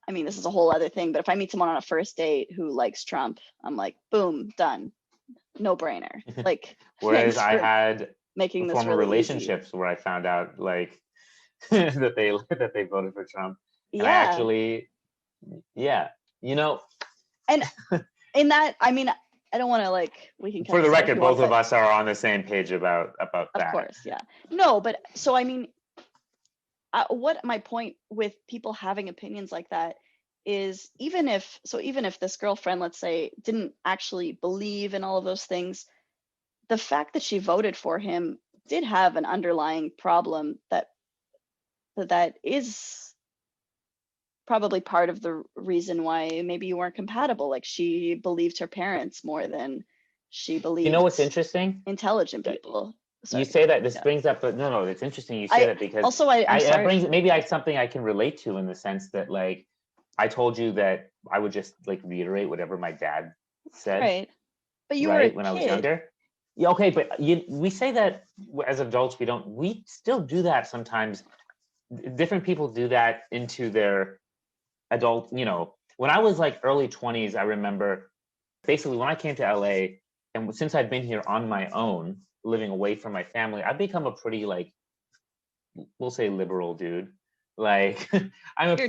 I mean, this is a whole other thing, but if I meet someone on a first date who likes Trump, I'm like, boom, done. No brainer. Like, Whereas thanks I for had making this former really relationships where I found out like that they voted for Trump. easy. And I Yeah. actually, yeah, And in that, I mean, I don't want to like, we can cut for the this out if record, you want, both of but us are on the same page about of that. course, yeah. No, but so I mean, what my point with people having opinions like that is even if this girlfriend, let's say, didn't actually believe in all of those things, the fact that she voted for him did have an underlying problem that is probably part of the reason why maybe you weren't compatible. Like she believed her parents more than she believed. You know what's interesting? Intelligent people. You Sorry. say that this Yeah. brings up, but no, it's interesting you say that because also I'm sorry. that brings maybe something I can relate to in the sense that like I told you that I would just like reiterate whatever my dad said. Right. But you were right a when kid. I was younger. Yeah, okay, but we say that as adults we still do that sometimes. Different people do that into their adult, when I was like early 20s, I remember basically when I came to LA and since I've been here on my own, living away from my family, I've become a pretty like, we'll say liberal dude. Like I've become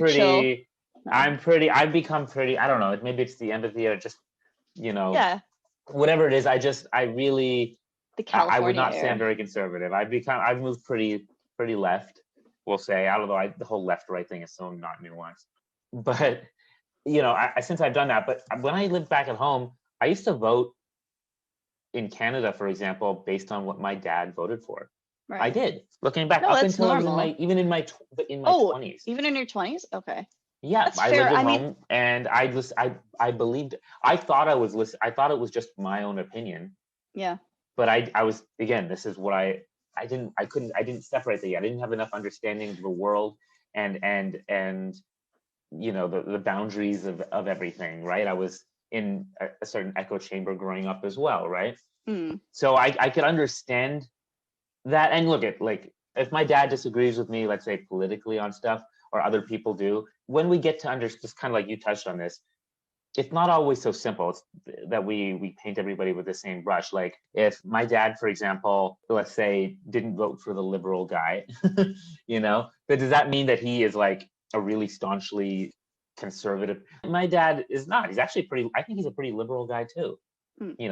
pretty, I don't know, maybe it's the empathy or just, Yeah. whatever it is, I really, the California I would not say air. I'm very conservative. I've moved pretty left, we'll say, although the whole left right thing is so not nuanced. But since I've done that, but when I lived back at home, I used to vote in Canada, for example, based on what my dad voted for. Right. I did. Looking back, No, up that's until normal. I was in my 20s. Even in your 20s? Okay. Yeah, That's I fair. lived at home, and I believed. I thought I thought it was just my own opinion. Yeah. But I was, again, this is what I didn't separate the. I didn't have enough understanding of the world and the boundaries of everything, right? I was in a certain echo chamber growing up as well, right? So I could understand that. And look at, like, if my dad disagrees with me, let's say politically on stuff, or other people do, when we get to just kind of like you touched on this, it's not always so simple. It's that we paint everybody with the same brush. Like if my dad, for example, let's say didn't vote for the liberal guy, but does that mean that he is like a really staunchly conservative? My dad is not. He's actually I think he's a pretty liberal guy too,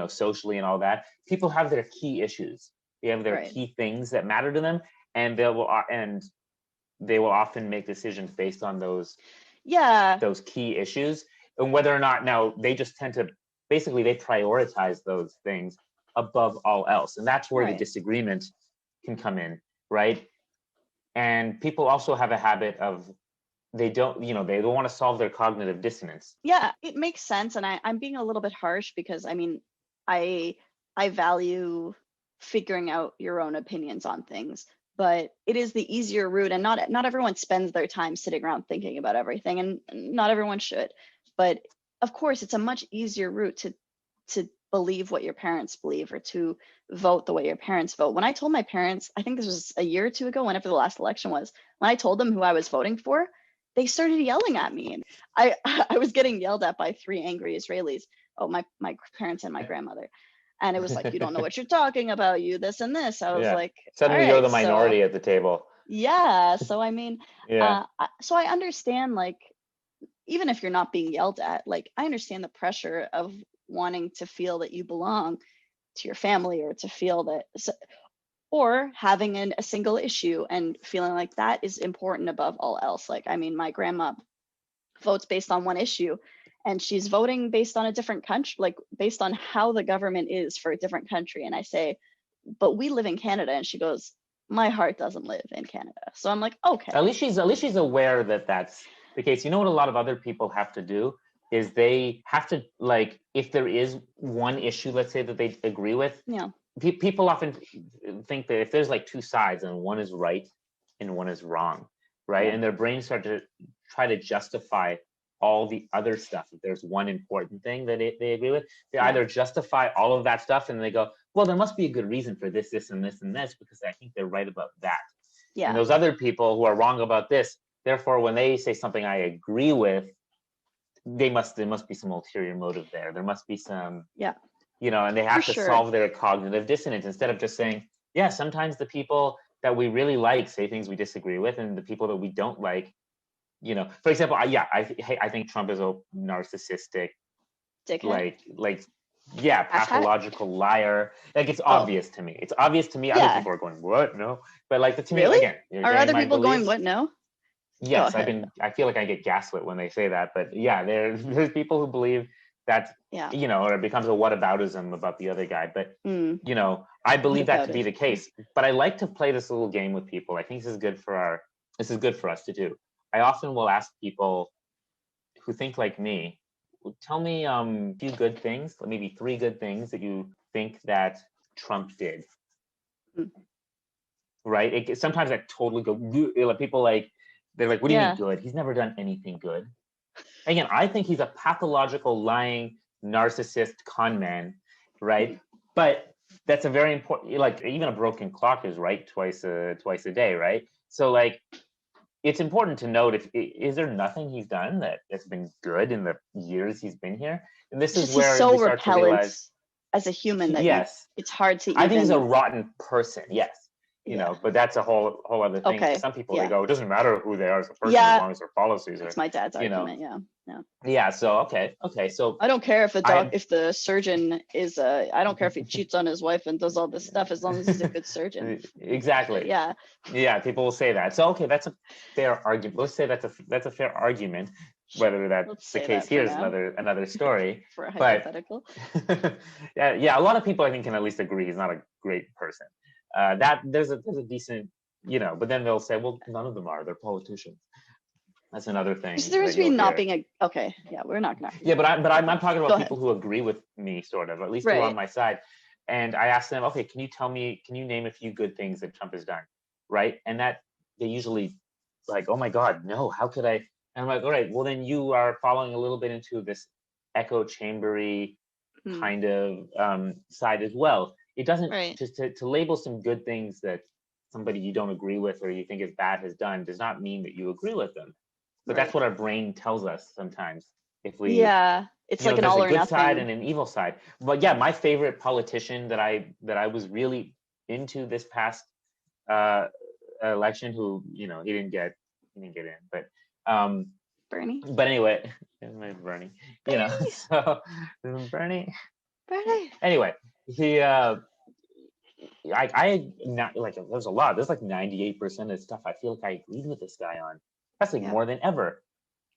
socially and all that. People have their key issues. They have their key things that matter to them, and they will often make decisions based on those key issues, and whether or not, now they just tend to basically they prioritize those things above all else, and that's where the disagreement can come in, right? And people also have a habit of they don't want to solve their cognitive dissonance. Yeah, it makes sense, and I'm being a little bit harsh because I mean I value figuring out your own opinions on things, but it is the easier route, and not everyone spends their time sitting around thinking about everything, and not everyone should. But of course, it's a much easier route to believe what your parents believe, or to vote the way your parents vote. When I told my parents, I think this was a year or two ago, whenever the last election was, when I told them who I was voting for, they started yelling at me. And I was getting yelled at by 3 angry Israelis. Oh, my parents and my grandmother. And it was like, you don't know what you're talking about, you this and this. I was like, suddenly you're the minority at the table. Yeah. So I mean, so I understand, like, even if you're not being yelled at, like, I understand the pressure of wanting to feel that you belong to your family, or to feel that, or having a single issue and feeling like that is important above all else. Like, I mean, my grandma votes based on one issue, and she's voting based on a different country, like based on how the government is for a different country. And I say, but we live in Canada. And she goes, my heart doesn't live in Canada. So I'm like, okay. At least she's aware that that's the case. You know what a lot of other people have to do is they have to, like, if there is one issue, let's say, that they agree with, people often think that if there's like 2 sides and one is right and one is wrong, right? And their brains start to try to justify all the other stuff. If there's one important thing that they agree with, they either justify all of that stuff and they go, well, there must be a good reason for this, this, and this, and this, because I think they're right about that. And those other people who are wrong about this, therefore, when they say something I agree with, there must be some ulterior motive there. There must be some, and they have to solve their cognitive dissonance, instead of just saying, sometimes the people that we really like say things we disagree with, and the people that we don't like, for example, I think Trump is a narcissistic, dickhead. pathological liar. Like, it's obvious to me. It's obvious to me. Other people are going, what? No. But like, to me, again, are other people going, what? No. Yes, I feel like I get gaslit when they say that, but there's people who believe that, or it becomes a whataboutism about the other guy. But, I believe that to be the case. But I like to play this little game with people. I think this is good for us to do. I often will ask people who think like me, tell me a few good things, maybe 3 good things that you think that Trump did. Right? Sometimes I totally go, people like, they're like, what do you mean good? He's never done anything good. Again, I think he's a pathological, lying, narcissist con man, right? But that's a very important, like, even a broken clock is right twice a day, right? So, like, it's important to note, is there nothing he's done that's been good in the years he's been here? And this is where so we start to realize, as a human, that it's hard to I think he's a rotten person, yes. But that's a whole other thing. Okay. Some people, they go, it doesn't matter who they are as a person, as long as their policies That's my dad's argument. So okay. So I don't care if if the surgeon is I don't care if he cheats on his wife and does all this stuff, as long as he's a good surgeon. Exactly. People will say that. So okay, that's a fair argument. Let's say that's a fair argument. Whether that's the case here is another story. For a hypothetical. But, a lot of people, I think, can at least agree he's not a great person. That there's a decent, but then they'll say, well, none of them are. They're politicians. That's another thing. So there's me not being we're not gonna. But I'm talking about people who agree with me, sort of, at least who are on my side. And I ask them, okay, can you name a few good things that Trump has done, right? And that they usually like, oh my God, no, how could I? And I'm like, all right, well then you are falling a little bit into this echo chambery kind of side as well. It doesn't just to label some good things that somebody you don't agree with or you think is bad has done does not mean that you agree with them. But that's what our brain tells us sometimes. If we It's You know, like an there's all a or good side nothing. and an evil side. But yeah, my favorite politician that I was really into this past election, who, you know, he didn't get in, Bernie. but anyway, Bernie, you know, Bernie. so Bernie. Bernie. Anyway, he I not like, there's a lot. There's like 98% of stuff I feel like I agreed with this guy on. That's like Yeah. more than ever.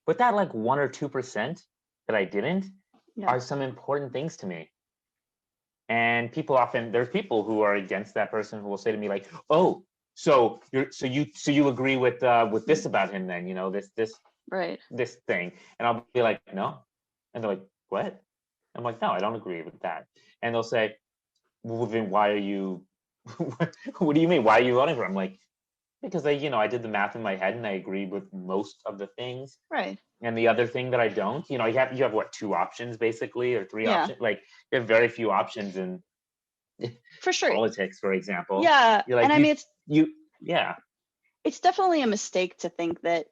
But that like 1 or 2% that I didn't Yeah. are some important things to me. And people often, there's people who are against that person who will say to me like, "Oh, so you agree with this about him then, you know, Right. this thing." And I'll be like, "No." And they're like, "What?" I'm like, "No, I don't agree with that." And they'll say, "Well, then why are you what do you mean? Why are you voting for him?" I'm like, "Because I did the math in my head and I agreed with most of the things. Right. And the other thing that I don't, you have what, two options basically, or three Yeah. options? Like, you have very few options in For sure. politics, for example. Yeah. You're And like, I mean, yeah, it's definitely a mistake to think that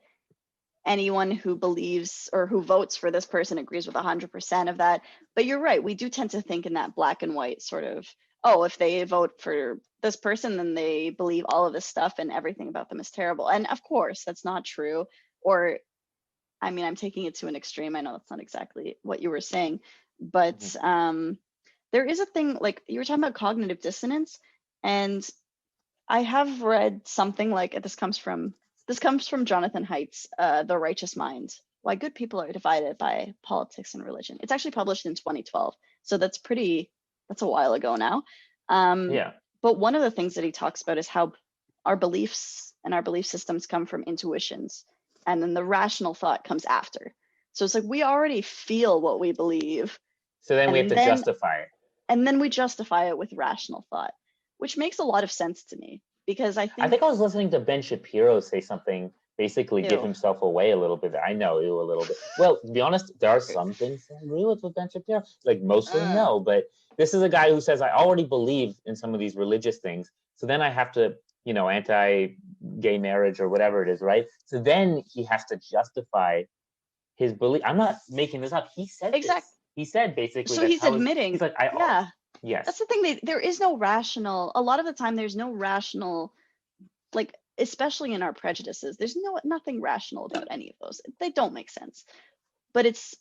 anyone who believes or who votes for this person agrees with 100% of that. But you're right. We do tend to think in that black and white sort of, oh, if they vote for this person, then they believe all of this stuff and everything about them is terrible. And of course, that's not true. Or, I mean, I'm taking it to an extreme. I know that's not exactly what you were saying, but there is a thing, like you were talking about cognitive dissonance, and I have read something like this comes from Jonathan Haidt's The Righteous Mind: Why Good People Are Divided by Politics and Religion. It's actually published in 2012, so that's a while ago now. yeah. But one of the things that he talks about is how our beliefs and our belief systems come from intuitions, and then the rational thought comes after. So it's like we already feel what we believe, So then we have and to then justify it. we justify it with rational thought, which makes a lot of sense to me because I I think, think I was listening to Ben Shapiro say something, basically give ew, himself away a little bit. I know, a little bit. Well, to be honest, there are some things I agree with Ben Shapiro. Like, mostly uh, no, but this is a guy who says, I already believe in some of these religious things. So then I have to, anti-gay marriage or whatever it is, right? So then he has to justify his belief. I'm not making this up. He said exact. this. He said basically So that's he's how he's admitting, like, yeah, that's yes, the thing. There is no rational. A lot of the time, there's no rational, like especially in our prejudices. There's nothing rational about any of those. They don't make sense. But it's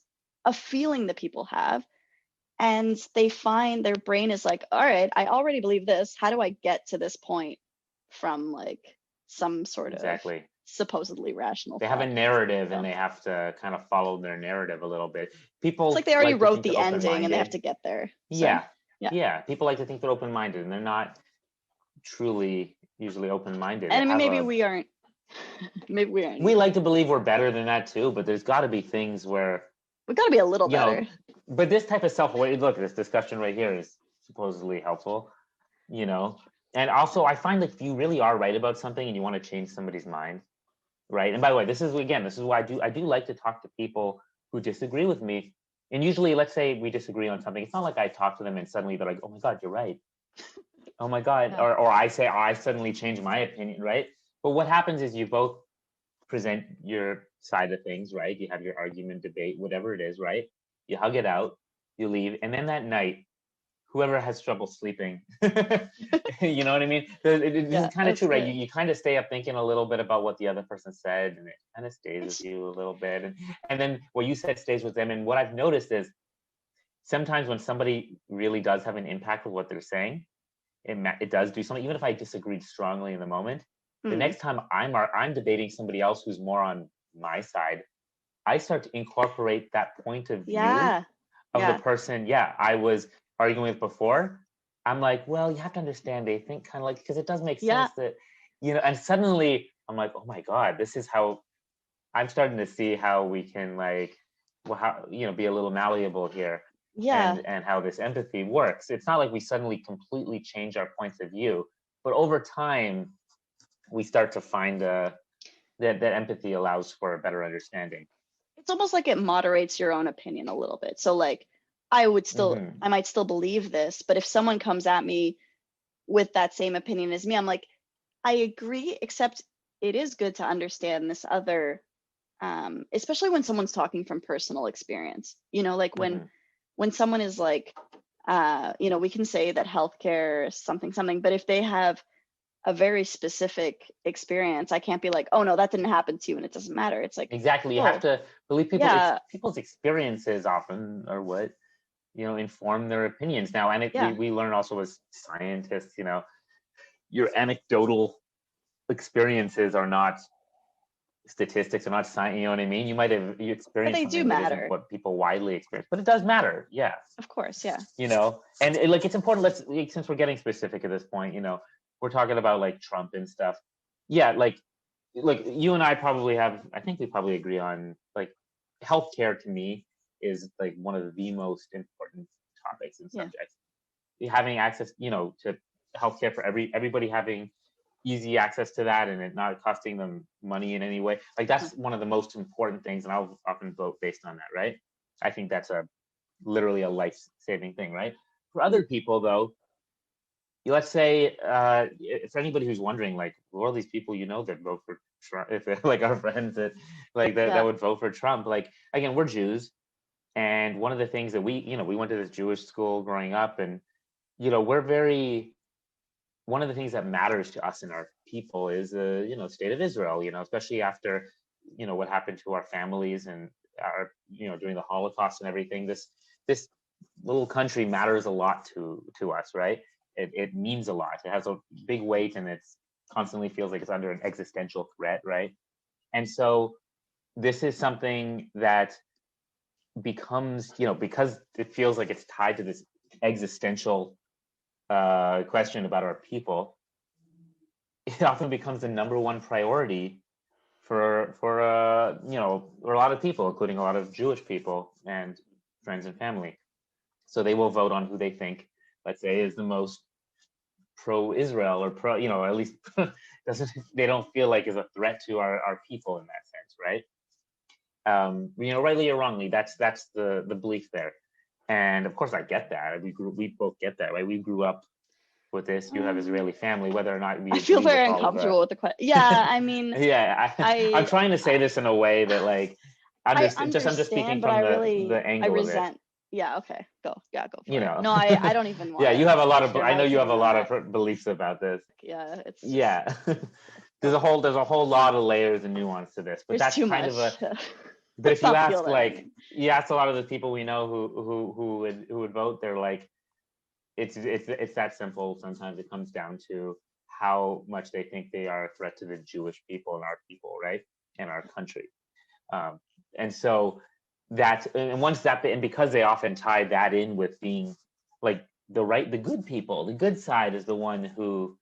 a feeling that people have, and they find their brain is like, all right, I already believe this. How do I get to this point from like some sort of exactly. supposedly rational They have a thought? narrative and So they have to kind of follow their narrative a little bit. it's like People they already like to wrote think the they're ending and they have open-minded. to get there. Sorry. Yeah. Yeah. Yeah. People like to think they're open-minded, and they're not truly usually open-minded. They And I mean, have maybe a we aren't. Maybe we aren't we either. like to believe we're better than that too, but there's got to be things where, We got to be a little you know, better. but this type of self-aware, look, this discussion right here is supposedly helpful, you know. And also I find that if you really are right about something and you want to change somebody's mind, right? And by the way, this is why I do like to talk to people who disagree with me. And usually, let's say we disagree on something. It's not like I talk to them and suddenly they're like, "Oh my God, you're right." Oh my God, Yeah. or I say, "Oh, I suddenly change my opinion," right? But what happens is you both present your side of things, right? You have your argument, debate, whatever it is, right? You hug it out, you leave, and then that night, whoever has trouble sleeping, you know what I mean? This Yeah. is kind of That's true, right? fair. You kind of stay up thinking a little bit about what the other person said, and it kind of stays with It's you a little bit. And then what you said stays with them. And what I've noticed is sometimes when somebody really does have an impact with what they're saying, it does do something. Even if I disagreed strongly in the moment, the mm, next time I'm debating somebody else who's more on my side, I start to incorporate that point of view yeah. of the Yeah. person, yeah, I was arguing with before. I'm like, well, you have to understand, they think kind of like, because it does make Yeah. sense that, and suddenly I'm like, oh my God, this is how I'm starting to see how we can like, well, how, be a little malleable here, Yeah. and how this empathy works. It's not like we suddenly completely change our points of view, but over time we start to find that empathy allows for a better understanding. It's almost like it moderates your own opinion a little bit. So like Hmm. I might still believe this, but if someone comes at me with that same opinion as me, I'm like, I agree, except it is good to understand this other especially when someone's talking from personal experience, like Mm-hmm. when someone is like, we can say that healthcare is something, but if they have a very specific experience, I can't be like, oh no, that didn't happen to you and it doesn't matter. It's like, Exactly. You have oh to believe people. yeah, People's experiences often are what inform their opinions. Now, and yeah, we learn also as scientists, your anecdotal experiences are not statistics, are not science. You know what I mean? You but experience they do something that isn't matter, what people widely experience, but it does matter. Yeah. of course, yeah. And like it's important. Since we're getting specific at this point, we're talking about like Trump and stuff. Yeah, like you and I I think we probably agree on like healthcare to me is like one of the most important topics and Yeah. subjects. Having access, to healthcare for everybody having easy access to that and it not costing them money in any way. Like that's one of the most important things, and I'll often vote based on that, right? I think that's literally a life-saving thing, right? For other people, though, let's say for anybody who's wondering, like, who are all these people that vote for Trump? If they're like our friends that that would vote for Trump, like again, we're Jews, and one of the things that we went to this Jewish school growing up, and we're very one of the things that matters to us and our people is the state of Israel, especially after what happened to our families and our during the Holocaust and everything. This little country matters a lot to us, right? It means a lot. It has a big weight, and it's constantly feels like it's under an existential threat, right? And so this is something that becomes, because it feels like it's tied to this existential question about our people, it often becomes the number one priority for a lot of people, including a lot of Jewish people and friends and family. So they will vote on who they think, let's say, is the most pro-Israel or at least they don't feel like is a threat to our people in that sense, right? Rightly or wrongly, that's the belief there. And of course I get that. We both get that, right? We grew up with this. You have Israeli family, whether or not we I feel agree with very all of the uncomfortable with the question. Yeah, I mean, yeah, I'm I trying to say this in a way that like I'm I just speaking understand, but from I the really I angle of it. resent. Yeah, okay, go. Yeah, go you for it. know No, I don't even want yeah, you to have a lot of share I my know you have a opinion on lot that. of beliefs about this. Yeah, it's just Yeah. go for it. There's a whole lot of layers and nuance to this, but There's that's too kind of much. but Let's if you not peel ask that like onion. you ask a lot of the people we know who would vote, they're like it's that simple. Sometimes it comes down to how much they think they are a threat to the Jewish people and our people, right? And our country. um, and so and once that, and because they often tie that in with being like the good people, the good side is the one who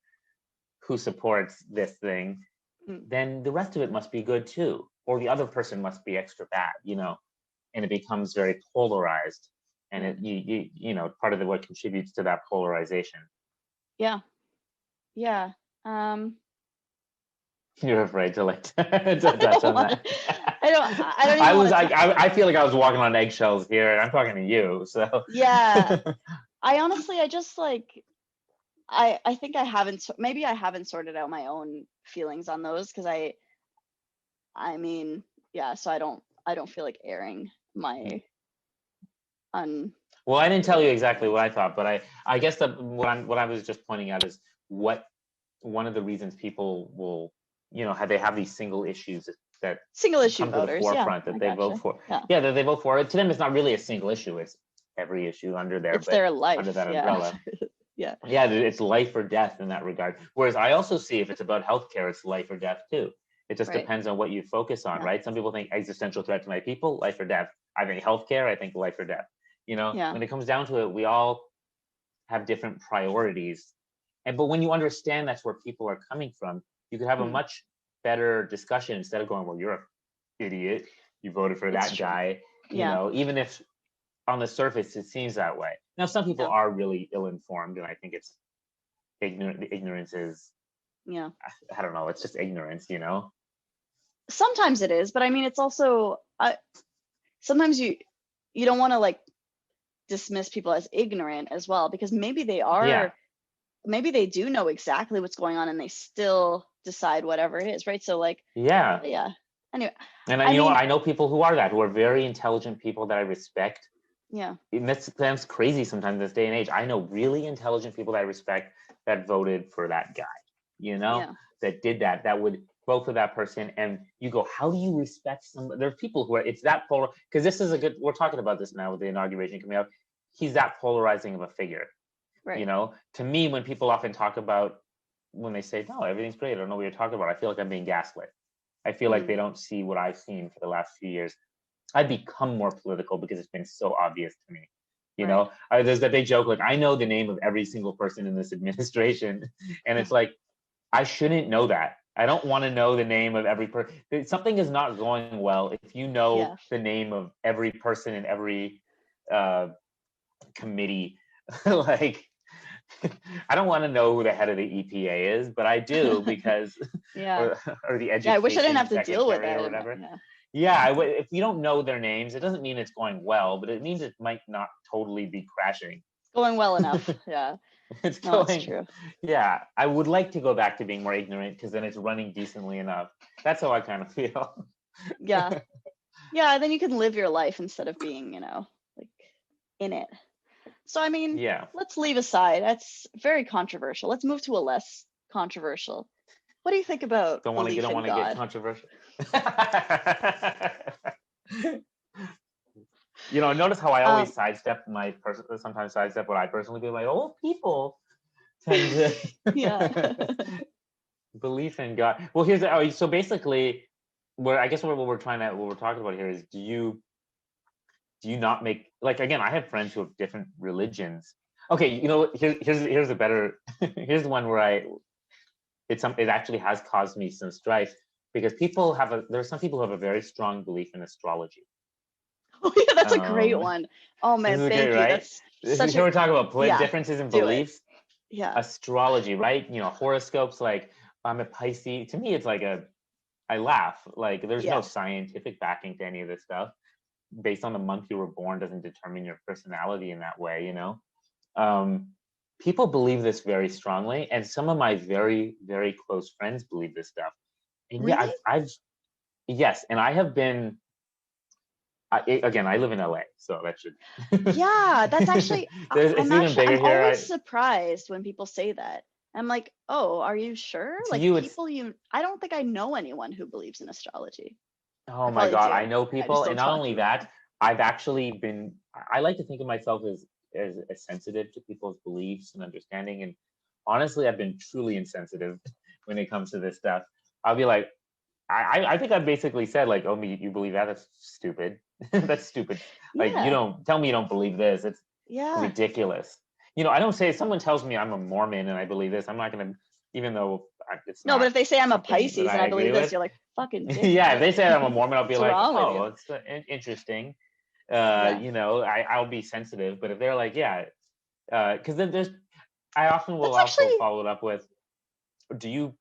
supports this thing, Mm. then the rest of it must be good too, or the other person must be extra bad, and it becomes very polarized, and Yeah. it part of what contributes to that polarization. Yeah. Yeah. Um, You're afraid to like to I touch don't on want. that. I don't even want to touch on I it. feel like I was walking on eggshells here, and I'm talking to you. So Yeah. I honestly, I just like. I think maybe I haven't sorted out my own feelings on those because I mean, yeah, so I don't feel like airing my un well, I didn't tell you exactly what I thought, but I guess that what I was just pointing out is what one of the reasons people will have they have these single issues that single issue come to the voters. Yeah, forefront that I they vote gotcha. for. Yeah. Yeah, that they vote for it. To them, it's not really a single issue. It's every issue under there, It's but their under life. that Yeah. umbrella. Yeah. Yeah, it's life or death in that regard. Whereas I also see if it's about healthcare, it's life or death too. It just Right. depends on what you focus on, Yeah. right? Some people think existential threat to my people, life or death. I think healthcare, I think life or death. Yeah. When it comes down to it, we all have different priorities. But when you understand that's where people are coming from, you could have a Mm. much better discussion instead of going, well, you're an idiot. You voted for It's that true. guy. Yeah. Even if on the surface it seems that way. Now, some people Yeah. are really ill-informed, and I think it's ignorant. The ignorance is, Yeah. I don't know, it's just ignorance. Sometimes it is, but I mean, it's also sometimes you don't want to like dismiss people as ignorant as well because Yeah. maybe they do know exactly what's going on and they still decide whatever it is, right? So like, Yeah. yeah. Anyway, And I you know mean, what? I know people who are very intelligent people that I respect. yeah, And that sounds crazy sometimes in this day and age. I know really intelligent people that I respect that voted for that guy, yeah, that did that would vote for that person. And you go, how do you respect somebody? There's people who are, it's that polar, because this is we're talking about this now with the inauguration coming up. He's that polarizing of a figure, right. To me, when people often talk about, when they say, no, everything's great, I don't know what you're talking about, I feel like I'm being gaslit. I feel like they don't see what I've seen for the last few years. I've become more political because it's been so obvious to me. Right. There's that big joke, like, I know the name of every single person in this administration. And it's like, I shouldn't know that. I don't want to know the name of every person. Something is not going well if you know Yeah. the name of every person in every committee. Like, I don't want to know who the head of the EPA is, but I do because, Yeah. or the Yeah. I wish I didn't education have to deal with secretary that. or whatever. Yeah. Yeah, if you don't know their names, it doesn't mean it's going well, but it means it might not totally be crashing. Going well enough. Yeah. It's No, it's going, true. yeah, I would like to go back to being more ignorant because then it's running decently enough. That's how I kind of feel. Yeah. Yeah. Then you can live your life instead of being, like in it. So, I mean, Yeah. let's leave aside. That's very controversial. Let's move to a less controversial. What do you think about Don't want belief in to get God? controversial. Notice how I always sidestep sometimes sidestep what I personally do. Like, oh, people tend Yeah. to belief in God. Well, so basically, I guess what we're talking about here is, do you not make, like, again, I have friends who have different religions. Okay, here's a better here's the one where it actually has caused me some strife, because there are some people who have a very strong belief in astrology. Oh, yeah, that's a great Um, one. Oh this man, is thank great, you. right? That's This is such here a we're talking about yeah. differences in Do it. beliefs. Yeah. Astrology, right? Horoscopes, like, I'm a Pisces. To me, it's like I laugh. Like, there's no Yeah. scientific backing to any of this stuff. Based on the month you were born doesn't determine your personality in that way, People believe this very strongly, and some of my very, very close friends believe this stuff. And yeah, Really? yes, and I have been. Again, I live in LA, so that should. Yeah, that's actually It's even bigger I'm always here. surprised when people say that. I'm like, "Oh, are you sure?" To Like you, it's, I don't think I know anyone who believes in astrology. oh I my probably God, I do. know I just people, and don't not talk to only them enough. that, I've actually been. I like to think of myself as sensitive to people's beliefs and understanding, and honestly, I've been truly insensitive when it comes to this stuff. I'll be like, I think I basically said, like, oh, you believe that? That's stupid. That's stupid. Like, you Yeah. don't tell me you don't believe this. It's Yeah. ridiculous. I don't say, if someone tells me I'm a Mormon and I believe this, I'm not going to, even though it's No, but not if they say I'm a something that Pisces I and I agree believe this, with. you're like, "Fucking dick." Yeah, if Like, they say I'm a Mormon, I'll be what's like, wrong with oh, you? it's interesting. Yeah. I'll be sensitive. But if they're like, yeah, because then I often will That's also actually follow it up with, do you,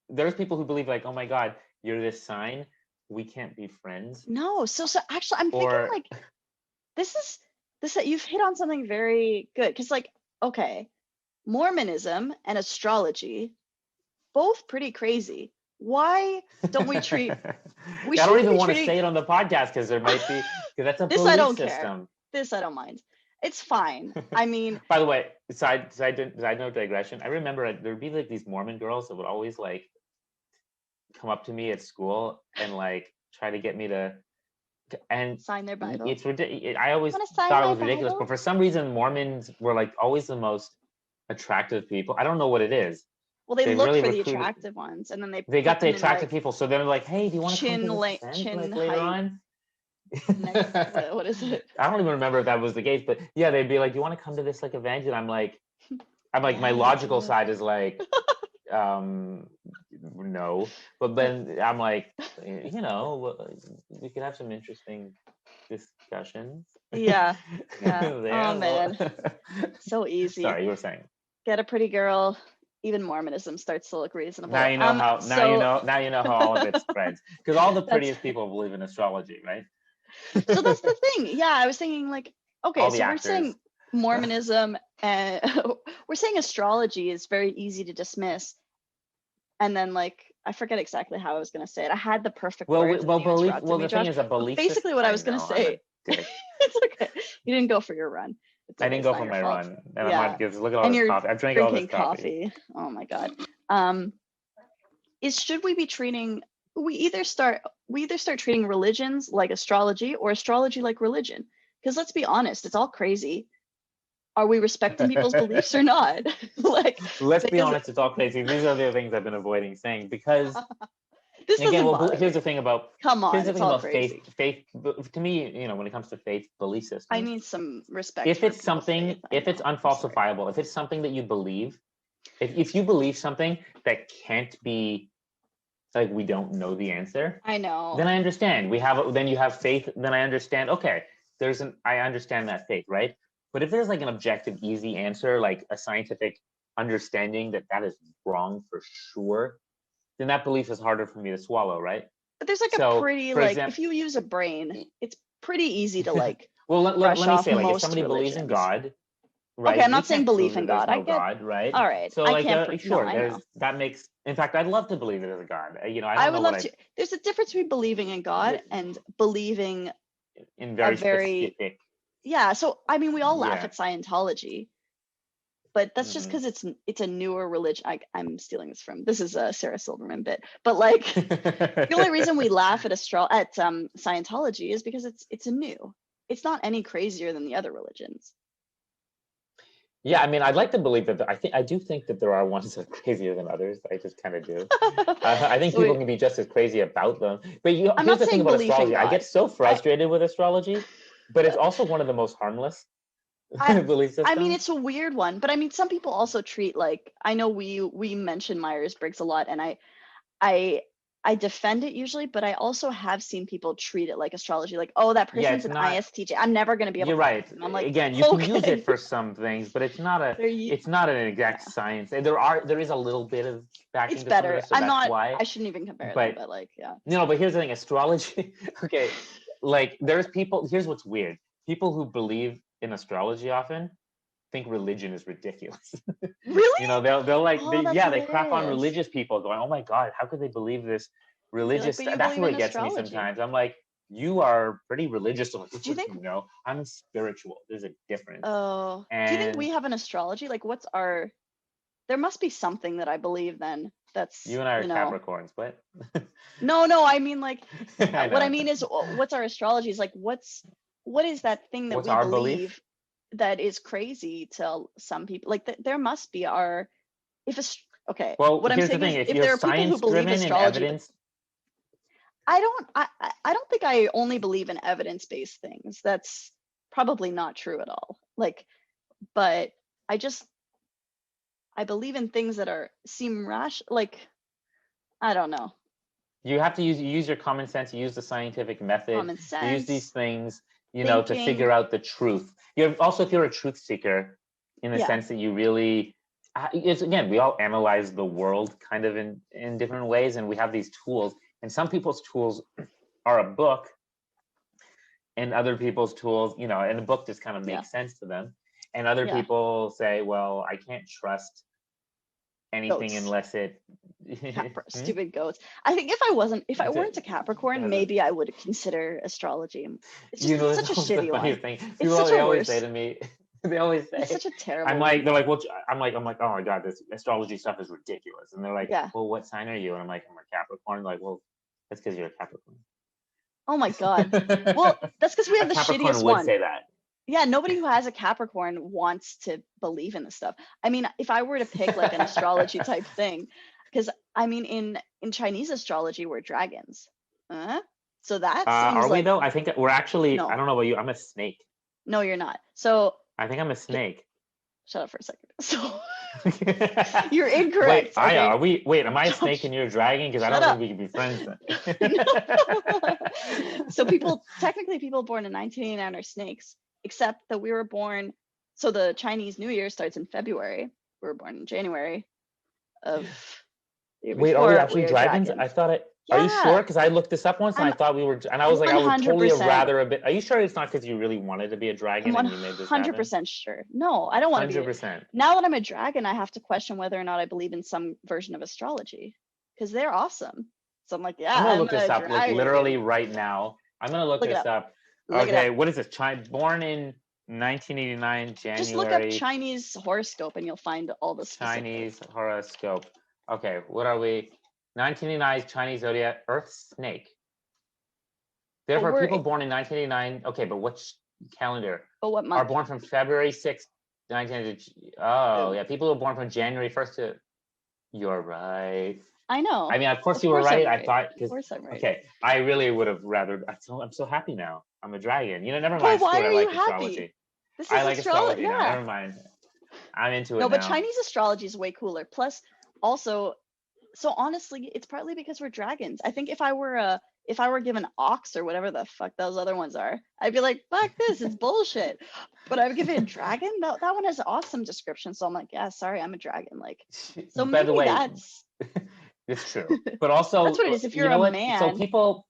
there's people who believe, like, oh my God, you're this sign, we can't be friends. no. So actually I'm thinking Or, like this is you've hit on something very good because like okay, Mormonism and astrology both pretty crazy. Why don't we treat we I don't shouldn't even be want to treating say it on the podcast because there might be, because that's a this I belief don't care. system. This I don't mind. It's fine. I mean, By the way, side note digression. I remember there'd be like these Mormon girls that would always like come up to me at school and like try to get me to, and sign their Bible. it's ridiculous. I always Want to sign thought it my was ridiculous, Bible? but for some reason Mormons were like always the most attractive people. I don't know what it is. Well, they They look really for the recruited. attractive ones and then they They got put the them in attractive like people, so they're like, "Hey, do you want to come to this event chin like later height on?" neck. What is it? I don't even remember if that was the case, but yeah, they'd be like, "Do you want to come to this like event?" And I'm like, my Yes, logical yes. side is like, no, but then I'm like, we could have some interesting discussions Yeah, yeah. Oh there. Well, man, so easy. sorry, you were saying. Get a pretty girl. Even Mormonism starts to look Now reasonable. you know how. So Now you know how all of it spreads, because all the that's prettiest people believe in astrology, right? so that's the thing. Yeah, I was thinking like, okay, All the so we're actors. saying Mormonism and we're saying astrology is very easy to dismiss, and then like I forget exactly how I was going to say it. I had the perfect Well, words. well, And you belief. interrupted Well, me, the thing Josh. is, a But belief basically, system. what I I was going to know, I'm a say. dick. It's okay. You didn't go for your run. It's I okay. didn't It's go not for your my fault. run, and Yeah. I'm not. Because look at all And this you're coffee. I'm drinking all this drinking coffee. Oh my God. Should we be treating? We either start treating religions like astrology or astrology like religion. Because let's be honest, it's all crazy. Are we respecting people's beliefs or not? Like, Let's be because honest, it's all crazy. These are the things I've been avoiding saying because, this again, doesn't well, bother here's me. the thing about Come on, here's the it's thing all about crazy. faith. To me, when it comes to faith, belief I systems, need some respect if for it's people's something, faith. if it's unfalsifiable, if it's something that you believe, if you believe something that can't be, like, we don't know the answer, I know. then I understand. Then you have faith. Then I understand. Okay, I understand that faith, right? But if there's like an objective, easy answer, like a scientific understanding that is wrong for sure, then that belief is harder for me to swallow, right? But there's like So, a pretty, for like, example, if you use a brain, it's pretty easy to like well, brush let me off say, like, if most somebody believes in religions. God, Okay, right? I'm We not saying can't prove belief in that there's God. I no get, God, right? all right. So, I like, can't no, sure, I know. that makes. In fact, I'd love to believe it as a God. I I don't would know love what to. There's a difference between believing in God and believing in a very very, specific. yeah. So I mean, we all laugh Yeah. at Scientology, but that's just Mhm. because it's a newer religion. I'm stealing this is a Sarah Silverman bit, but like the only reason we laugh at Scientology is because it's new. It's not any crazier than the other religions. Yeah, I mean, I'd like to believe that. I do think that there are ones that are crazier than others. I just kind of do. I think So people can be just as crazy about them. But I'm here's not the thing saying about belief in astrology. I God. get so frustrated with astrology, but it's also one of the most harmless belief I mean, systems. it's a weird one, but I mean, some people also treat, like, I know we mention Myers-Briggs a lot, and I defend it usually, but I also have seen people treat it like astrology, like, oh, that Yeah, person's it's an not. ISTJ. I'm never going to be able You're to right. talk to them. I'm like, Again, you can use it okay. for some things, but it's not There an exact science. And there is a little bit of backing it's to some of better. this, so that's why. I shouldn't even compare them, But but like, yeah. no, but here's the thing, astrology. Okay, like there's people. Here's what's weird. People who believe in astrology often think religion is ridiculous. Really? They'll like Oh, that's they crap on hilarious. religious people, going, oh my God, how could they believe this Be like, religious but stuff? you That's believe where in it gets me astrology. sometimes. I'm like, you are pretty religious. I'm like, Do you think, no, I'm spiritual. There's a difference. oh, do you think And we have an astrology? Like, there must be something that I believe then that's, you and I are Capricorns, but no, I mean, like, I what I know. mean is, what's our astrology is like, what is that thing that What's we our belief? believe that is crazy to some people? Like, there must be okay, Well, what I'm here's the saying thing. is, If if you're there are people who science believe driven and astrology, but evidence, I don't think I only believe in evidence-based things. That's probably not true at all. Like, but I believe in things that seem rational. Like, I don't know, you have to use your common sense, you use the scientific method, common you use these sense, things, to thinking. figure out the truth. If you're a truth seeker, in the Yeah, sense that you really, it's, again, we all analyze the world kind of in different ways, and we have these tools. And some people's tools are a book, and other people's tools, and a book just kind of yeah, makes sense to them. And other yeah. people say, well, I can't trust anything Goats. unless it. Stupid goats. I think if I weren't a Capricorn, maybe I would consider astrology. It's There's such a always the shitty one. funniest thing. It's People, such they a always say worse. to me, they always It's say, such a I'm terrible like, one. they're like, well, I'm like, oh my God, this astrology stuff is ridiculous. And they're like, Yeah. well, what sign are you? And I'm like, I'm a Capricorn. They're like, well, that's because you're a Capricorn. Oh my God. Well, that's because we A have the Capricorn shittiest would one. say that. Yeah, nobody who has a Capricorn wants to believe in this stuff. I mean, if I were to pick like an astrology type thing, because I mean, in Chinese astrology, we're dragons. So that seems Are we like though? I think we're actually, I no, don't know about you, I'm a snake. no, you're not. So I think I'm a snake. shut up for a second. So you're incorrect. Wait, Okay, am I a snake Josh, and you're a dragon? Because I shut don't think up. we can be friends then. No. So technically people born in 1989 are snakes, except that we were born. So the Chinese New Year starts in February. We were born in January of the year Wait, are we before. actually We are dragons? dragons. I thought it. Are you sure? Yeah, Because I looked this up once and I I'm thought we were, and I was like, I would totally have 100%. rather a bit. Are you sure it's not because you really wanted to be a I'm dragon and you made this happen? 100% sure. No, I don't want to be. 100%. Now that I'm a dragon, I have to question whether or not I believe in some version of astrology, because they're awesome. So I'm like, yeah, I'm gonna I'm look this a up like dragon. literally right now. I'm gonna look Look it this up. up. Look it Okay, up. what is this? Born in 1989, Just look up January. Chinese horoscope and you'll find all the specifics. Chinese horoscope. Okay, what are we? 1989 Chinese zodiac, Earth Snake. Therefore, people born in 1989. Okay, but which calendar? But what Are month? born from February 6th, 1990. Oh, yeah, people who are born from January 1st to. You're right. I know. I mean, of course you were right. I thought Of course I'm right. Okay, I really would have rather. I'm so happy now. I'm a dragon. You know, never But mind. why Screw it, are I like you happy? astrology. This is I like astrology now. Yeah. Never mind. I'm into it No, but now. Chinese astrology is way cooler. Plus, also, so honestly, it's partly because we're dragons. I think if I were given ox or whatever the fuck those other ones are, I'd be like, fuck this, it's bullshit. But I would give it a dragon. That one has an awesome description. So I'm like, yeah, sorry, I'm a dragon. Like, so By maybe the way, that's it's true. But also, that's what it is. If you're you know a what? man So people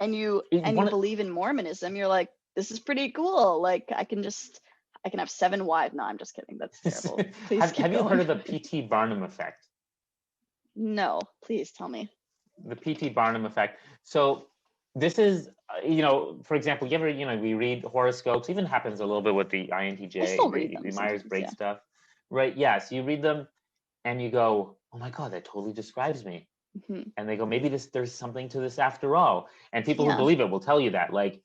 and you believe in Mormonism, you're like, this is pretty cool. Like I can have 7 wives. No, I'm just kidding. That's terrible. Please have you heard of the P.T. Barnum effect? No, please tell me. The P.T. Barnum effect. So this is, for example, we read horoscopes, even happens a little bit with the INTJ, I still read them the Myers-Briggs yeah. stuff, right? Yeah, so you read them and you go, oh my God, that totally describes me. Mm-hmm. And they go, maybe there's something to this after all. And people who believe it will tell you that. Like,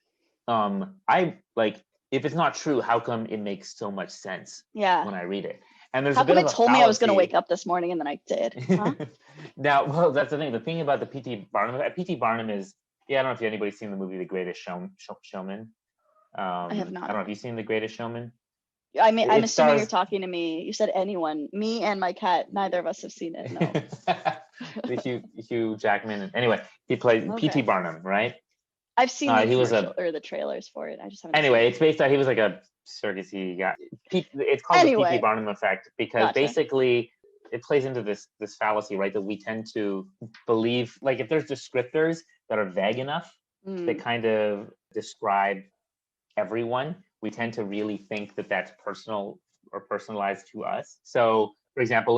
if it's not true, how come it makes so much sense when I read it? And there's how a bit come of it told me I was going to wake up this morning and then I did? Huh? Now, well, that's the thing. The thing about the P.T. Barnum is, I don't know if anybody's seen the movie The Greatest Showman. I have not. I don't know if you've seen The Greatest Showman. I'm assuming you're talking to me. You said anyone. Me and my cat. Neither of us have seen it. No. The Hugh Jackman. Anyway, he played P.T. Barnum, right? I've seen the commercial or the trailers for it. I just haven't. Anyway, it's based on he was like a circusy guy. It's called the P.T. Barnum effect because basically it plays into this fallacy, right? That we tend to believe, like, if there's descriptors that are vague enough, they kind of describe everyone. We tend to really think that that's personal or personalized to us. So, for example,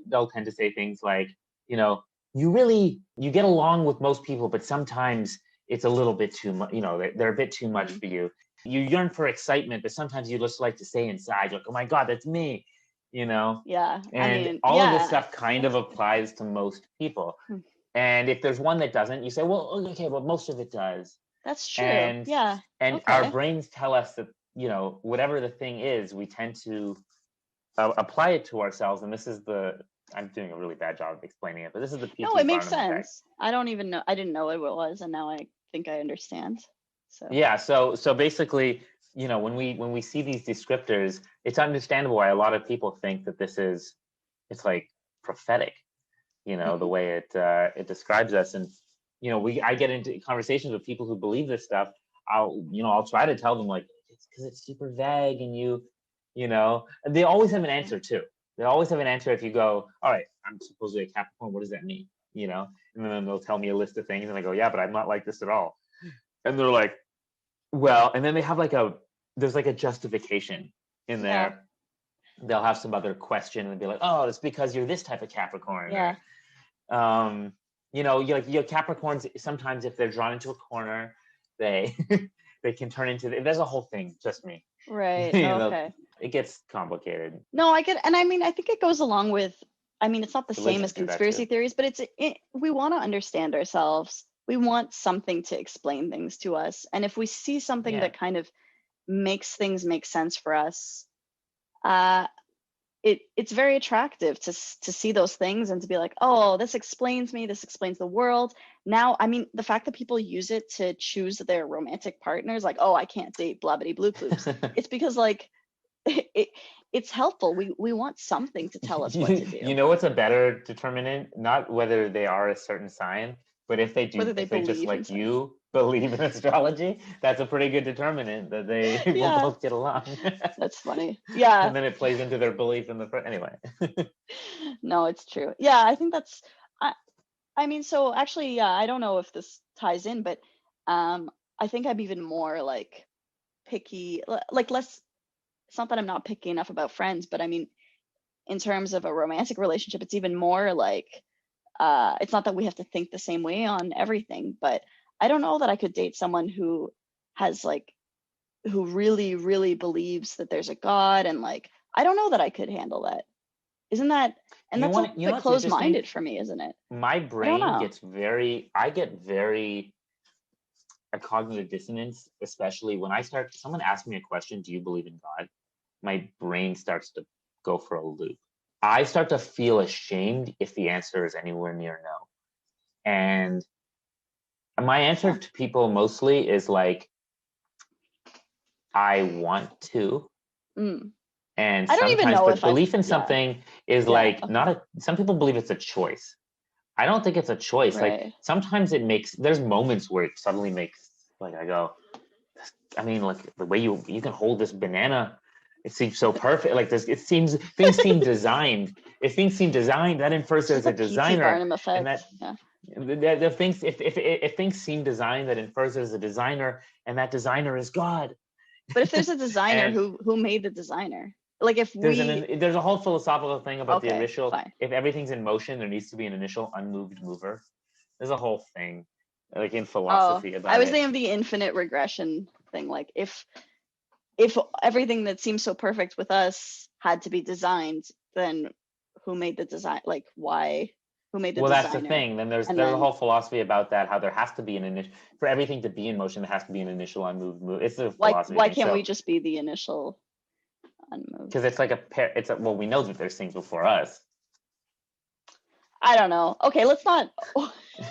they'll tend to say things like, you get along with most people, but sometimes it's a little bit too much. They're a bit too much for you. You yearn for excitement, but sometimes you just like to stay inside. You're like, oh my God, that's me. Yeah. And all of this stuff kind of applies to most people. And if there's one that doesn't, you say, well, okay, well, most of it does. That's true. And our brains tell us that, whatever the thing is, we tend to apply it to ourselves. And this is I'm doing a really bad job of explaining it, but this is the P.T. No, it makes Barnum sense. effect. I don't even know. I didn't know what it was, and now I think I understand. So yeah, so basically, when we see these descriptors, it's understandable why a lot of people think that it's like prophetic, the way it describes us. And I get into conversations with people who believe this stuff. I'll try to tell them, like, it's because it's super vague, and they always have an answer too. They always have an answer if you go, all right, I'm supposedly a Capricorn. What does that mean? And then they'll tell me a list of things, and I go, yeah, but I'm not like this at all. And they're like, well, and then they have there's like a justification in there. They'll have some other question and be like, oh, it's because you're this type of Capricorn. Yeah. Your Capricorns, sometimes if they're drawn into a corner, they can turn into, there's a whole thing, just me. Right. Okay. It gets complicated. No, I get, and I mean, I think it goes along with, it's not the same as conspiracy theories, but we want to understand ourselves. We want something to explain things to us. And if we see something that kind of makes things make sense for us, it's very attractive to see those things and to be like, oh, this explains me, this explains the world. Now, the fact that people use it to choose their romantic partners, like, oh, I can't date blah bitty blue bloobs. It's because it's helpful. We want something to tell us what to do. You know what's a better determinant? Not whether they are a certain sign, but if they do, if they just like you believe in astrology, that's a pretty good determinant that they will both get along. That's funny. Yeah. And then it plays into their belief in the anyway. No, it's true. Yeah, I think that's. So actually, yeah, I don't know if this ties in, but I think I'm even more like picky, like less. It's not that I'm not picky enough about friends, but in terms of a romantic relationship, it's even more like It's not that we have to think the same way on everything, but I don't know that I could date someone who has like, who really, really believes that there's a God, and like, I don't know that I could handle that. Isn't that, and that's a little bit closed-minded for me, isn't it? My brain gets very, I get very a cognitive dissonance, especially when someone asks me a question, do you believe in God? My brain starts to go for a loop. I start to feel ashamed if the answer is anywhere near no. And my answer to people mostly is like, I want to. And I don't even know if belief in something is like some people believe it's a choice. I don't think it's a choice. Right. Like sometimes there's moments where it suddenly makes, like I go, I mean, like the way you can hold this banana, it seems so perfect. Like this, things seem designed. If things seem designed, that infers there's a designer. And that the things, if things seem designed, that infers there's a designer, and that designer is God. But if there's a designer, who made the designer? Like if there's a whole philosophical thing about the initial, if everything's in motion, there needs to be an initial unmoved mover. There's a whole thing like in philosophy about it. I was thinking of the infinite regression thing. Like if everything that seems so perfect with us had to be designed, then who made the design? Like why? Who made the designer? Well, that's the thing. Then there's a whole philosophy about that, how there has to be an initial, for everything to be in motion, there has to be an initial unmoved move. It's a philosophy. Why can't we just be the initial unmoved? Because it's like well, we know that there's things before us. I don't know. Okay, let's not.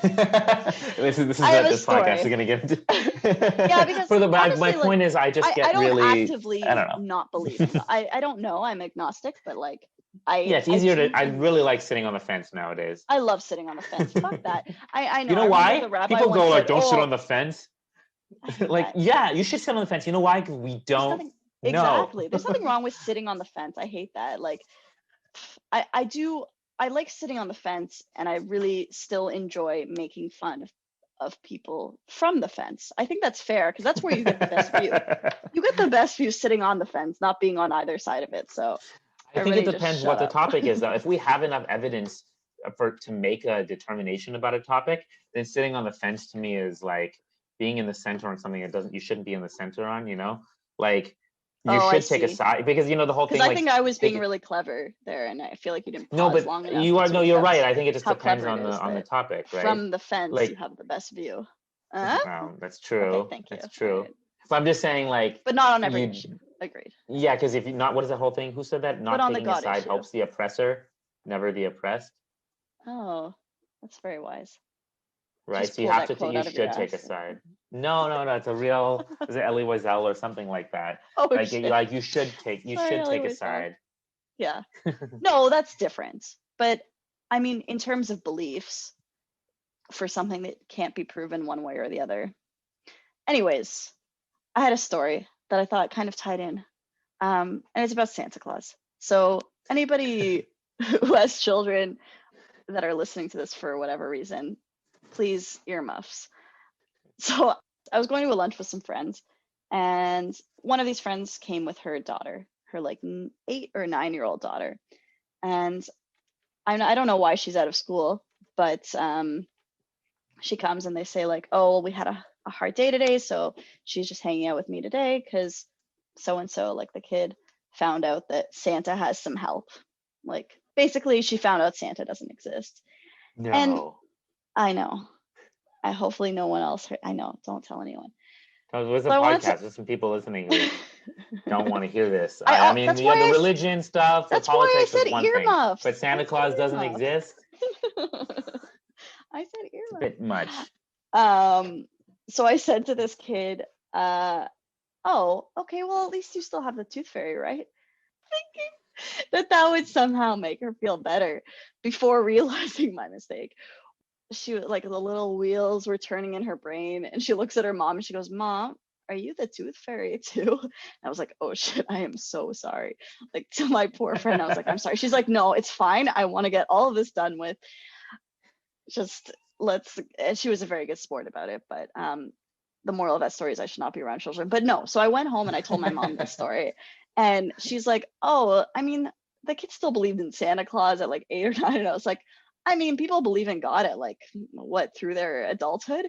this is what this podcast is going to get into. Yeah, because honestly, my point is, I just get really. I don't actively not believe in God. I don't know. I'm agnostic, but like it's easier I really like sitting on the fence nowadays. I love sitting on the fence. Fuck that. I know. You know why? People go like, don't sit on the fence. Like, yeah, you should sit on the fence. You know why? Because we don't. Exactly. There's nothing wrong with sitting on the fence. I hate that. Like, I like sitting on the fence, and I really still enjoy making fun of people from the fence. I think that's fair, because that's where you get the best view. You get the best view sitting on the fence, not being on either side of it. So I think it depends what the topic is, though. If we have enough evidence to make a determination about a topic, then sitting on the fence to me is like being in the center on something you shouldn't be in the center on, you know? Like, you should take a side, because the whole thing. I think I was being really clever there, and I feel like you didn't pause long enough. You're right. I think it just depends on the topic, right? From the fence, like, you have the best view. That's true. Okay, thank you. That's true. Right. But I'm just saying, like, but not on every issue. Agreed. Yeah, because if you not, what is the whole thing? Who said that? Not taking a side helps the oppressor, never the oppressed. Oh, that's very wise. Right, so you have to. You should take a side. No, it's a real. Is it Elie Wiesel or something like that? Oh, like you should take. You should take a side. Yeah. No, that's different. But I mean, in terms of beliefs, for something that can't be proven one way or the other. Anyways, I had a story that I thought kind of tied in, and it's about Santa Claus. So anybody who has children that are listening to this for whatever reason, please earmuffs. So I was going to a lunch with some friends, and one of these friends came with her daughter, her like 8 or 9-year-old daughter. And I don't know why she's out of school, but she comes and they say like, oh, we had a hard day today, so she's just hanging out with me today because so-and-so, like the kid, found out that Santa has some help. Like basically she found out Santa doesn't exist. No. And I know. Hopefully no one else heard. I know, don't tell anyone. There's a podcast. There's some people listening who don't want to hear this. I mean, the religion stuff, the politics is one thing, but Santa Claus doesn't exist. I said earmuffs. It's a bit much. So I said to this kid, oh, okay, well, at least you still have the tooth fairy, right? Thinking that would somehow make her feel better, before realizing my mistake. She was like, the little wheels were turning in her brain, and she looks at her mom and she goes, Mom, are you the tooth fairy too? And I was like, oh shit, I am so sorry. Like, to my poor friend, I was like, I'm sorry. She's like, no, it's fine. I want to get all of this done with. Just and she was a very good sport about it. But the moral of that story is I should not be around children. But no, so I went home and I told my mom this story, and she's like, oh, I mean, the kid still believed in Santa Claus at like 8 or 9, and I was like, I mean, people believe in God at like what, through their adulthood.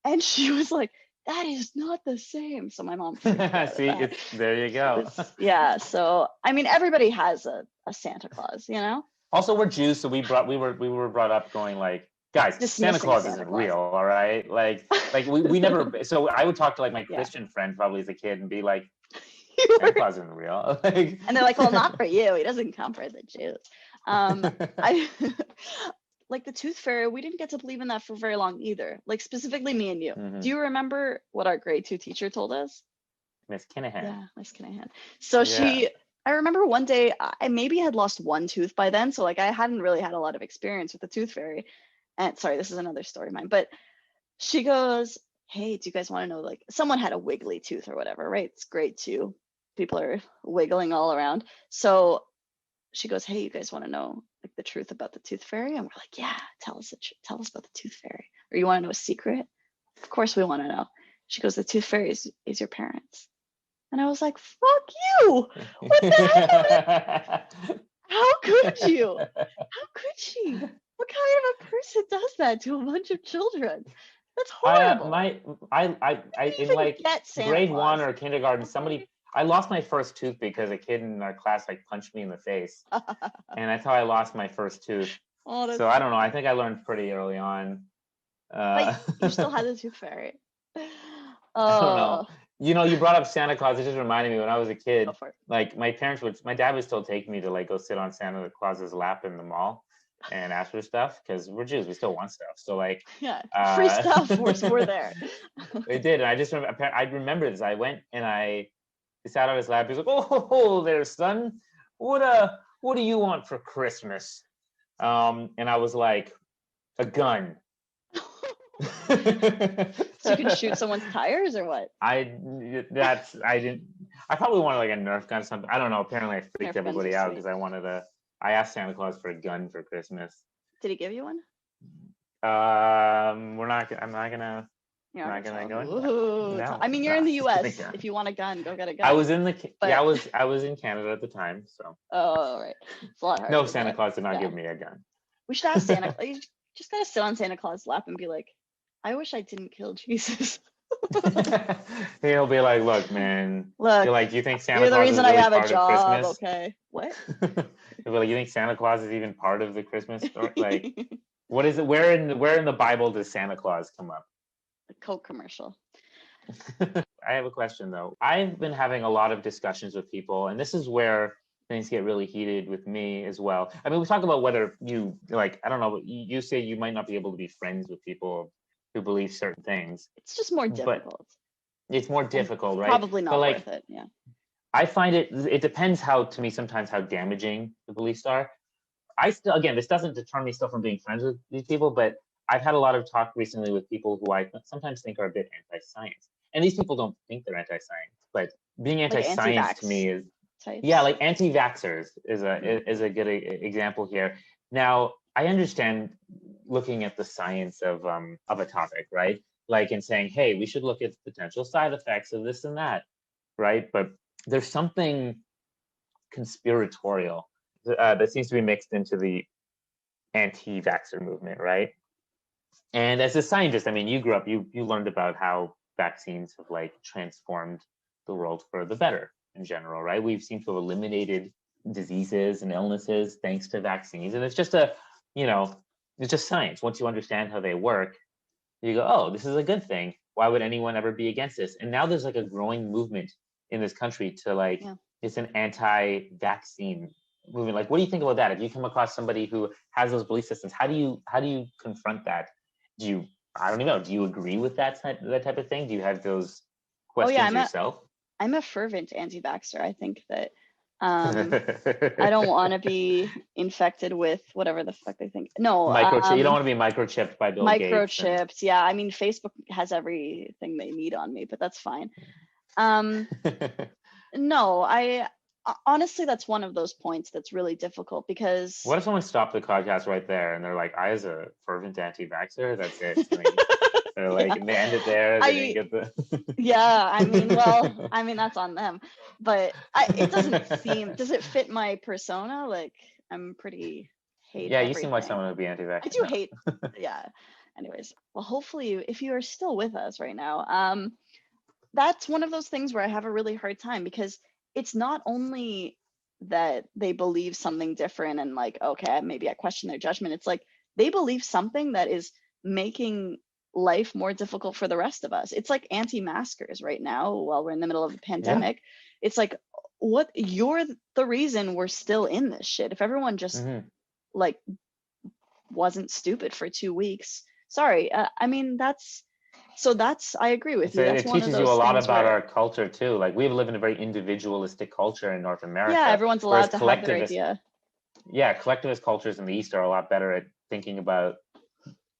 And she was like, that is not the same. So my mom freaked out at See, that. there you go. Yeah. So I mean, everybody has a Santa Claus, you know? Also, we're Jews, so we were brought up going like, guys, Santa Dismissing Claus Santa isn't Claus. real, all right? Like we never. So I would talk to like my Yeah. Christian friend probably as a kid and be like, Santa Claus isn't real. Like, and they're like, well, not for you. He doesn't come for the Jews. I like the tooth fairy. We didn't get to believe in that for very long either. Like specifically me and you. Do you remember what our grade 2 teacher told us? Miss Kinahan. Yeah, Miss Kinahan. So I remember one day I maybe had lost one tooth by then. So like I hadn't really had a lot of experience with the tooth fairy. And sorry, this is another story of mine. But she goes, hey, do you guys want to know, like someone had a wiggly tooth or whatever, right? It's grade 2. People are wiggling all around. So she goes, hey, you guys want to know like the truth about the tooth fairy? And we're like, yeah, tell us about the tooth fairy. Or you want to know a secret? Of course we want to know. She goes, the tooth fairy is your parents. And I was like, fuck you. What the hell? How could you? How could she? What kind of a person does that to a bunch of children? That's horrible. I in like grade 1 or kindergarten, I lost my first tooth because a kid in our class like punched me in the face, and that's how I lost my first tooth. So I don't know. I think I learned pretty early on. But you still had the tooth fairy. I don't know. You know, you brought up Santa Claus. It just reminded me when I was a kid. Like my dad would still take me to like go sit on Santa Claus's lap in the mall and ask for stuff because we're Jews. We still want stuff. So like, free stuff. We're there. They did. And I just remember this. I went and I sat on his lap. He's like, "Oh, there, son. What do you want for Christmas?" And I was like, "A gun." So you can shoot someone's tires or what? I probably wanted like a Nerf gun or something. I don't know. Apparently I freaked everybody out because I asked Santa Claus for a gun for Christmas. Did he give you one? I'm not gonna go into that. No. I mean, you're in the US. If you want a gun, go get a gun. I was in Canada at the time, so. Oh, right. It's a lot harder. No, Santa Claus did not give me a gun. We should ask Santa Claus. You just gotta sit on Santa Claus' lap and be like, I wish I didn't kill Jesus. He'll be like, look, man. Look, you're like, you think Santa you're the Claus reason is really I have part a job. Of Okay. What? He'll be like, you think Santa Claus is even part of the Christmas story? Like, what is it? Where in the Bible does Santa Claus come up? A Coke commercial. I have a question though. I've been having a lot of discussions with people, and this is where things get really heated with me as well. I mean, we talk about whether you like, I don't know, you say you might not be able to be friends with people who believe certain things. It's just more difficult. It's more difficult, right? Probably not worth it. Yeah. I find it depends sometimes how damaging the beliefs are. I still, again, this doesn't deter me still from being friends with these people, but I've had a lot of talk recently with people who I sometimes think are a bit anti-science. And these people don't think they're anti-science, but being anti-science to me is, yeah, like anti-vaxxers is a good example here. Now, I understand looking at the science of a topic, right? Like in saying, hey, we should look at potential side effects of this and that, right? But there's something conspiratorial that seems to be mixed into the anti-vaxxer movement, right? And as a scientist, I mean, you grew up, you learned about how vaccines have like transformed the world for the better in general, right? We've seemed to have eliminated diseases and illnesses thanks to vaccines. And it's just it's just science. Once you understand how they work, you go, oh, this is a good thing. Why would anyone ever be against this? And now there's like a growing movement in this country to like, it's an anti-vaccine movement. Like, what do you think about that? If you come across somebody who has those belief systems, how do you confront that? I don't even know. Do you agree with that type of thing? Do you have those questions yourself? I'm a fervent anti-vaxxer. I think that I don't want to be infected with whatever the fuck they think. No, you don't want to be microchipped by Bill Gates. Microchipped, yeah. I mean, Facebook has everything they need on me, but that's fine. No, I honestly, that's one of those points that's really difficult because. What if someone stopped the podcast right there and they're like, I as a fervent anti-vaxxer, that's it. They're like, and they end it there. They didn't get the. Yeah, I mean, that's on them. But it doesn't seem. Does it fit my persona? Like, I'm pretty hate Yeah, you seem like everything. someone who'd be I anti-vax. do hate, yeah. Anyways, well, hopefully, if you are still with us right now, that's one of those things where I have a really hard time, because it's not only that they believe something different and like, okay, maybe I question their judgment. It's like they believe something that is making life more difficult for the rest of us. It's like anti-maskers right now while we're in the middle of a Yeah. pandemic. It's like, what, you're the reason we're still in this shit. If everyone just like wasn't stupid for 2 weeks, sorry. I mean, that's I agree with you. That's It one of teaches you a those lot things about where, our culture too. Like we live in a very individualistic culture in North yeah, America, everyone's whereas allowed to have their idea. collectivist cultures in the East are a lot better at thinking about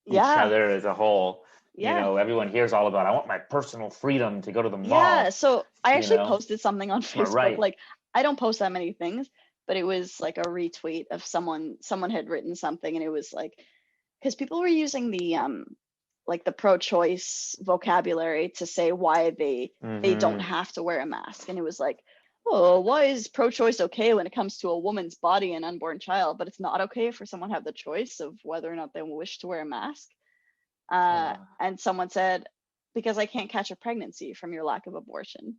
each Yeah, other as a whole. You yeah, know, everyone here's all about, I want my personal freedom to go to the yeah. mall, So I you actually know, posted something on my Facebook. right. Like, I don't post that many things, but it was like a retweet of someone had written something, and it was like, because people were using the like the pro-choice vocabulary to say why they don't have to wear a mask. And it was like, oh, why is pro-choice okay when it comes to a woman's body and unborn child, but it's not okay for someone to have the choice of whether or not they wish to wear a mask? And someone said, because I can't catch a pregnancy from your lack of abortion.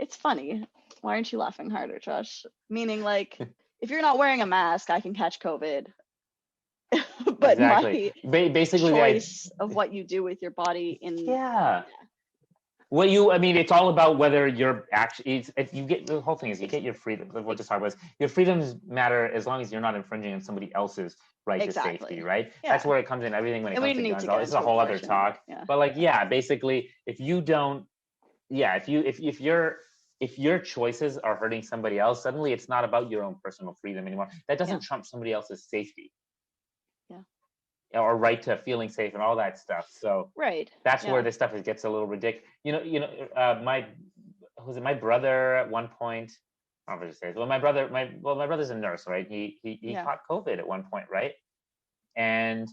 It's funny. Why aren't you laughing harder, Josh? Meaning, like, if you're not wearing a mask, I can catch COVID. But Exactly. my Basically, choice of what you do with your body in, yeah. I mean, it's all about whether you're actually, if you get, the whole thing is you get your freedom. What this talk about is your freedoms matter as long as you're not infringing on somebody else's right to safety, exactly. right? That's Yeah. where it comes in, everything when it And we comes to didn't need guns. to get This is a into whole other abortion, but talk. yeah. But like, yeah, basically, if you don't, yeah, if your choices are hurting somebody else, suddenly it's not about your own personal freedom anymore. That doesn't trump somebody else's safety. Yeah. Or right to feeling safe and all that stuff. So Right. that's where Yeah. this stuff gets a little ridiculous. My brother at one point. I don't know if I should say this. Well, my brother's a nurse, right? He Yeah. caught COVID at one point, right? And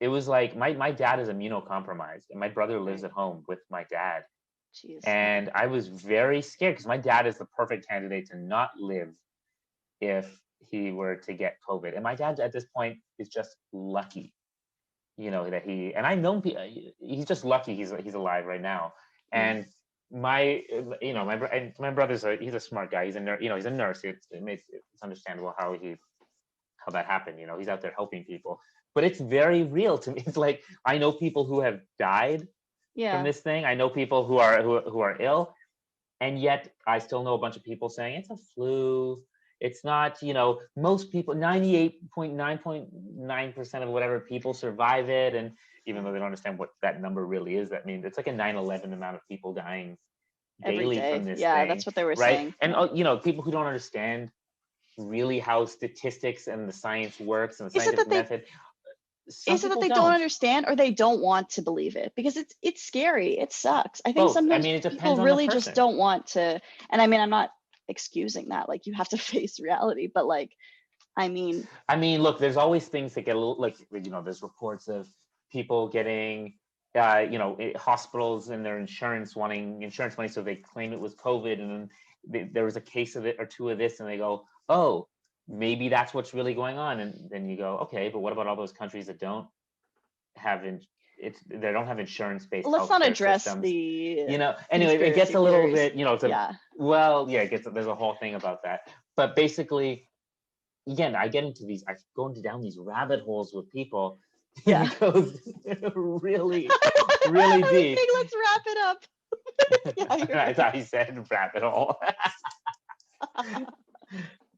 it was like my dad is immunocompromised, and my brother lives Right. at home with my dad. Jeez. Yeah. And I was very scared because my dad is the perfect candidate to not live if he were to get COVID. And my dad at this point is just lucky, that and I've known people. He's just lucky he's alive right now. Yeah. And my brother's he's a smart guy. He's a nurse. He's a nurse. It's understandable how that happened. He's out there helping people, but it's very real to me. It's like I know people who have died from Yeah. this thing. I know people who are ill, and yet I still know a bunch of people saying it's a flu. It's not, most people, 98.9% of whatever people survive it. And even though they don't understand what that number really is, that means it's like a 9/11 amount of people dying Every daily from day. this Yeah. thing, That's what they were right? saying. And, Yeah. people who don't understand really how statistics and the science works and the Is it that scientific they method, some is it that people they don't don't. understand, or they don't want to believe it? Because it's scary. It sucks. I think Both. I sometimes mean, it people depends on the really just person. don't want to. And I mean, I'm not excusing that. Like, you have to face reality, but like, I mean, Look, there's always things that get a little, like, there's reports of people getting, hospitals and their insurance wanting insurance money, so they claim it was COVID, and then there was a case of it or two of this, and they go, oh, maybe that's what's really going on, and then you go, okay, but what about all those countries that don't have they don't have insurance-based let's not healthcare address systems? the Anyway, it gets conspiracy a little theories. bit, it's a Yeah. well, yeah, there's a whole thing about that, but basically. Again, I go down these rabbit holes with people, and Yeah. it goes really, I really was deep. saying, let's wrap it up. Yeah, you're I right. thought you said rabbit hole.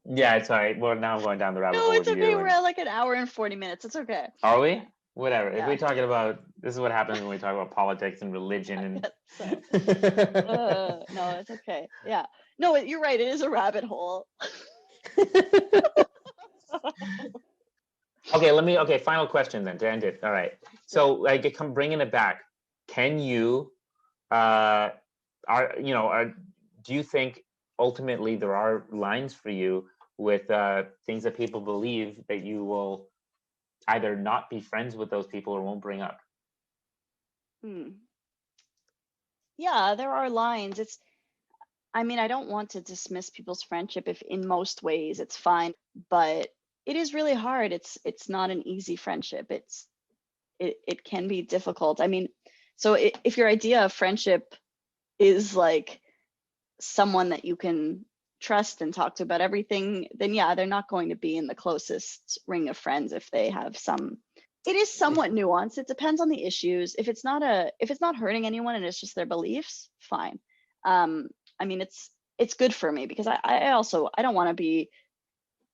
Yeah, it's all right. Well, now I'm going down the rabbit No, hole with it's okay. you. We're And at like an hour and 40 minutes. It's okay. are we? Whatever. If Yeah. we're talking about, this is what happens when we talk about politics and religion I and. guess so. No, it's okay. Yeah. No, you're right. It is a rabbit hole. Okay, final question then to end it. All right. So, like, come bringing it back. Can you, uh, do you think ultimately there are lines for you with things that people believe that you will either not be friends with those people or won't bring up? Yeah, there are lines. I mean, I don't want to dismiss people's friendship if in most ways it's fine, but it is really hard. It's not an easy friendship. It can be difficult. I mean, so if your idea of friendship is like someone that you can trust and talk to about everything, then yeah, they're not going to be in the closest ring of friends if they have some. It is somewhat nuanced. It depends on the issues. If it's not hurting anyone and it's just their beliefs, fine. I mean, it's good for me because I also I don't want to be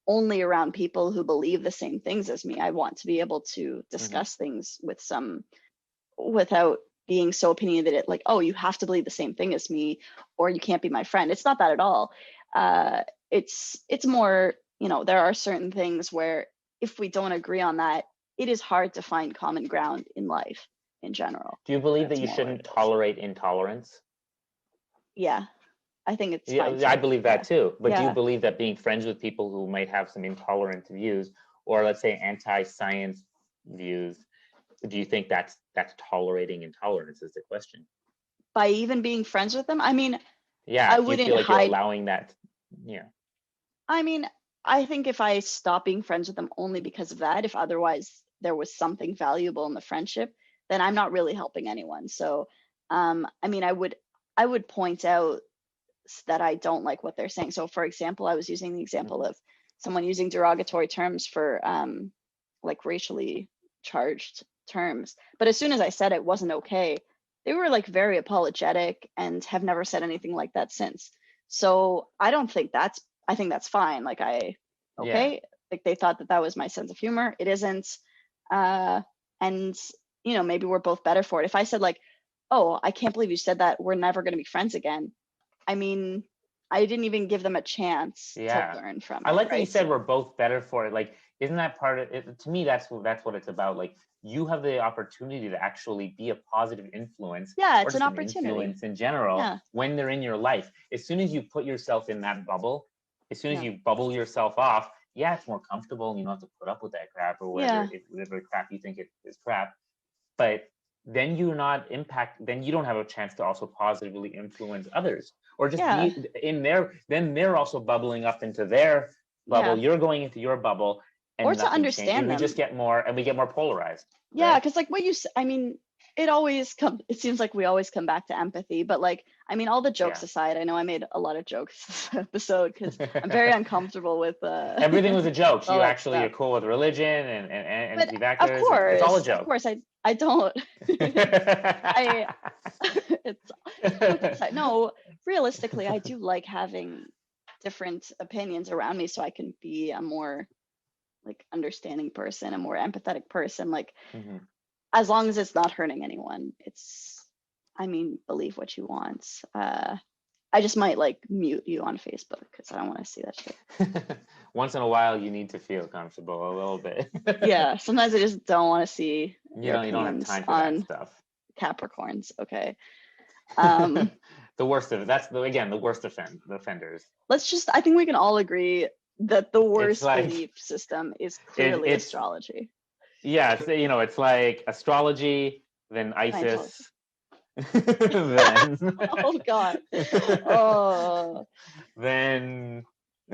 only around people who believe the same things as me. I want to be able to discuss things with some without being so opinionated, like, oh, you have to believe the same thing as me or you can't be my friend. It's not that at all. It's more, there are certain things where if we don't agree on that, it is hard to find common ground in life in general. Do you believe that That's you more what shouldn't it is. tolerate intolerance? Yeah, I think it's Yeah, fine I too. believe Yeah. that too. But do you Yeah. believe that being friends with people who might have some intolerant views, or let's say anti-science views, do you think that's tolerating intolerance is the question? By even being friends with them, I mean, Yeah, I do you wouldn't feel like you're hide. allowing that? Yeah. I mean, I think if I stop being friends with them only because of that, if otherwise there was something valuable in the friendship, then I'm not really helping anyone. So, I mean, I would point out that I don't like what they're saying. So, for example, I was using the example Mhm. of someone using derogatory terms for like racially charged terms. But as soon as I said it wasn't okay, they were like very apologetic and have never said anything like that since. So I don't think I think that's fine. Like Yeah. okay, like they thought that that was my sense of humor. It isn't. Uh, and maybe we're both better for it. If I said like, oh, I can't believe you said that, we're never going to be friends again. I mean, I didn't even give them a chance to Yeah. learn from I it, like that you right? said we're both better for it. Like, isn't that part of it? To me, that's what it's about. Like, you have the opportunity to actually be a positive influence Yeah, or it's an just an opportunity. influence in general Yeah, when they're in your life. As soon as you put yourself in that bubble, as soon as yeah, you bubble yourself off, yeah, it's more comfortable and you don't have to put up with that crap or yeah, whatever crap you think it is crap. But then you're not impact, then you don't have a chance to also positively influence others or just yeah, be in their, then they're also bubbling up into their bubble, yeah. you're going into your bubble, Or and to nothing changes, and understand we them. just get more, and we get more polarized, Yeah, right? because like I mean, it seems like we always come back to empathy, but like, I mean, all the jokes Yeah. aside, I know I made a lot of jokes this episode because I'm very uncomfortable with Everything was a joke. all You that actually stuff. are cool with religion and But anti-vaxxers. It's all a of joke. course, I don't. I it's joking aside. No, realistically, I do like having different opinions around me so I can be a more like understanding person, a more empathetic person. Like Mhm. as long as it's not hurting anyone, I mean, believe what you want. I just might like mute you on Facebook because I don't want to see that shit. Once in a while, you need to feel comfortable a little bit. Yeah, sometimes I just don't want to see your You don't have opinions time for that on stuff. Capricorns. Okay. Um, The worst of it. That's again the worst offenders. I think we can all agree that the It's worst like belief system is clearly it's astrology. yeah, it's like astrology, then Scientology. ISIS, then Oh God. Oh, then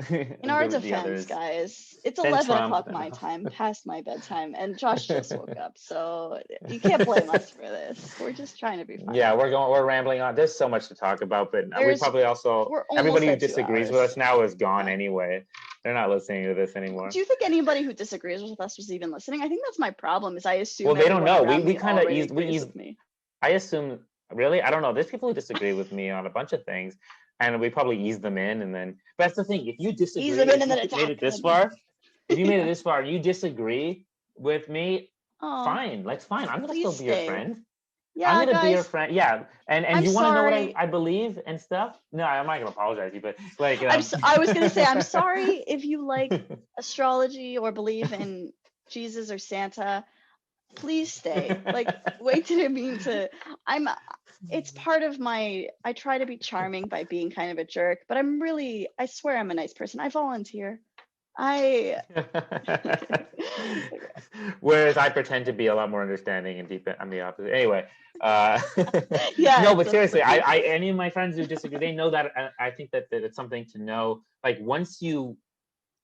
in our the defense, others, guys, it's then 11 Trump, o'clock then my time, past my bedtime, and Josh just woke up. So you can't blame us for this. We're just trying to be fun. yeah, we're rambling on. There's so much to talk about, but we There's, probably also we're almost everybody who at two disagrees with hours. us now is gone Yeah. anyway. They're not listening to this anymore. Do you think anybody who disagrees with us was even listening? I think that's my problem is I Well, assume they don't everyone know. around We me kind of already eased we agrees eased. with me. I assume really. I don't know. There's people who disagree with me on a bunch of things, and we probably ease them in, and then. But that's the thing. If you Ease disagree, them in if and you then made attack it this them. far, if you made it Yeah. this far, and you disagree with me, Oh, fine. That's fine. I'm gonna please still be your stay. friend. I'm Yeah, gonna be your guys, friend. Yeah, and I'm you want to know what I, sorry. I believe and stuff? No, I'm not gonna apologize to you, but like I was gonna say I'm sorry if you like astrology or believe in Jesus or Santa. Please stay. Like, wait till it mean to. I'm. It's part of my. I try to be charming by being kind of a jerk, but I swear I'm a nice person. I volunteer. Whereas I pretend to be a lot more understanding and deep. I'm the opposite. Anyway, Yeah, no, but that's seriously, the I any of my friends who disagree, they know that. I think that it's something to know. Like once you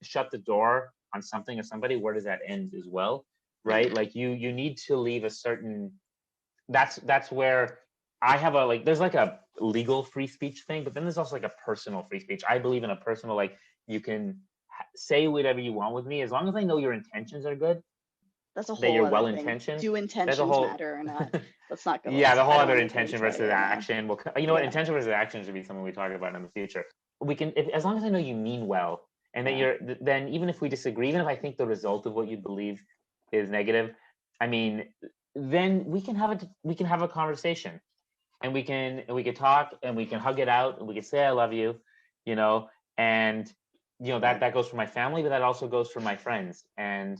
shut the door on something or somebody, where does that end as well, right? Like you need to leave a certain. That's where I have a like. There's like a legal free speech thing, but then there's also like a personal free speech. I believe in a personal, like you can say whatever you want with me as long as I know your intentions are good. That's a That whole you're other well thing. intentioned. Do That's a intentions whole. matter or not? Let's not go. Yeah, the whole I don't other want to get intention into it versus right now. action. Well, you know what? Intention versus action should be something we talk about in the future. We can, as long as I know you mean well, and that you're. Then even if we disagree, even if I think the result of what you believe is negative, I mean, then we can have a conversation, and we can talk, and we can hug it out, and we can say I love you, you know, and that goes for my family, but that also goes for my friends. And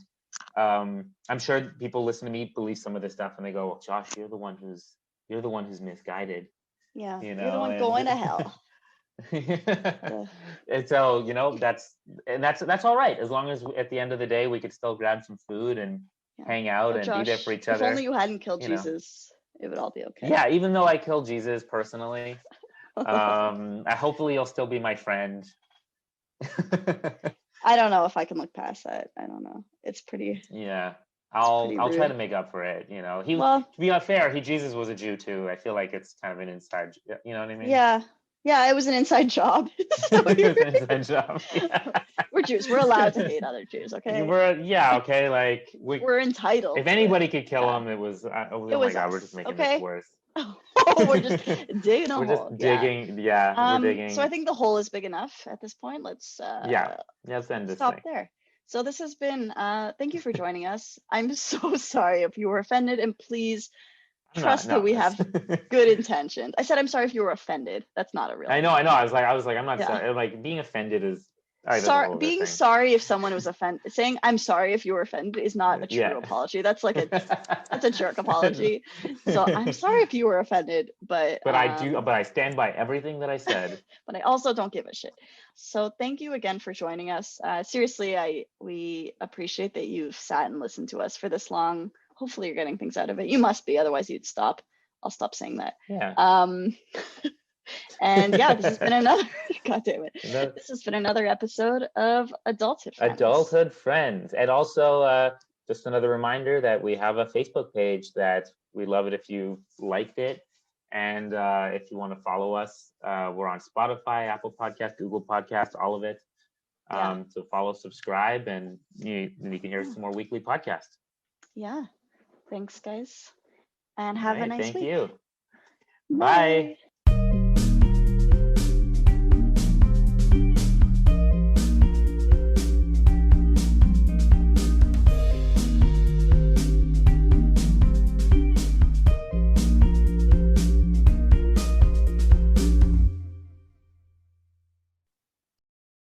I'm sure people listen to me believe some of this stuff, and they go, well, Josh, you're the one who's misguided. Yeah, You you're the know, one going to hell. And so that's all right, as long as at the end of the day we could still grab some food and hang out and Josh, be there for each if other. only you hadn't killed Jesus, it would all be okay. Yeah, even though I killed Jesus personally, hopefully you'll still be my friend. I don't know if I can look past that. I don't know. It's pretty. Yeah, I'll try to make up for it. To be fair, Jesus was a Jew too. I feel like it's kind of an inside. You know what I mean? Yeah, it was an inside job. So it was an inside job. Yeah. We're Jews. We're allowed to hate other Jews. Okay. Okay. Like we're entitled. If anybody could kill him, it was. Oh my God, us. we're just making this worse. We're just digging a hole. We're just digging. Yeah, we're digging. So I think the hole is big enough at this point. Let's let's end this stop thing. there. So this has been thank you for joining us. I'm so sorry if you were offended, and please trust that we have good intentions. I said I'm sorry if you were offended. That's not a real I know. I was like I'm not sorry. Like being offended is sorry. Being sorry if someone was offended, saying I'm sorry if you were offended is not a true apology. That's like that's a jerk apology. So I'm sorry if you were offended, but I stand by everything that I said. But I also don't give a shit. So thank you again for joining us. Seriously, we appreciate that you've sat and listened to us for this long. Hopefully you're getting things out of it. You must be, otherwise you'd stop. I'll stop saying that. Yeah. And this has been another. God damn it! This has been another episode of Adulthood Friends. Adulthood Friends, and also just another reminder that we have a Facebook page that we love it if you liked it, and if you want to follow us, we're on Spotify, Apple Podcast, Google Podcast, all of it. So follow, subscribe, and you can hear some more weekly podcasts. Yeah. Thanks, guys, and have a nice week. Thank you. Bye.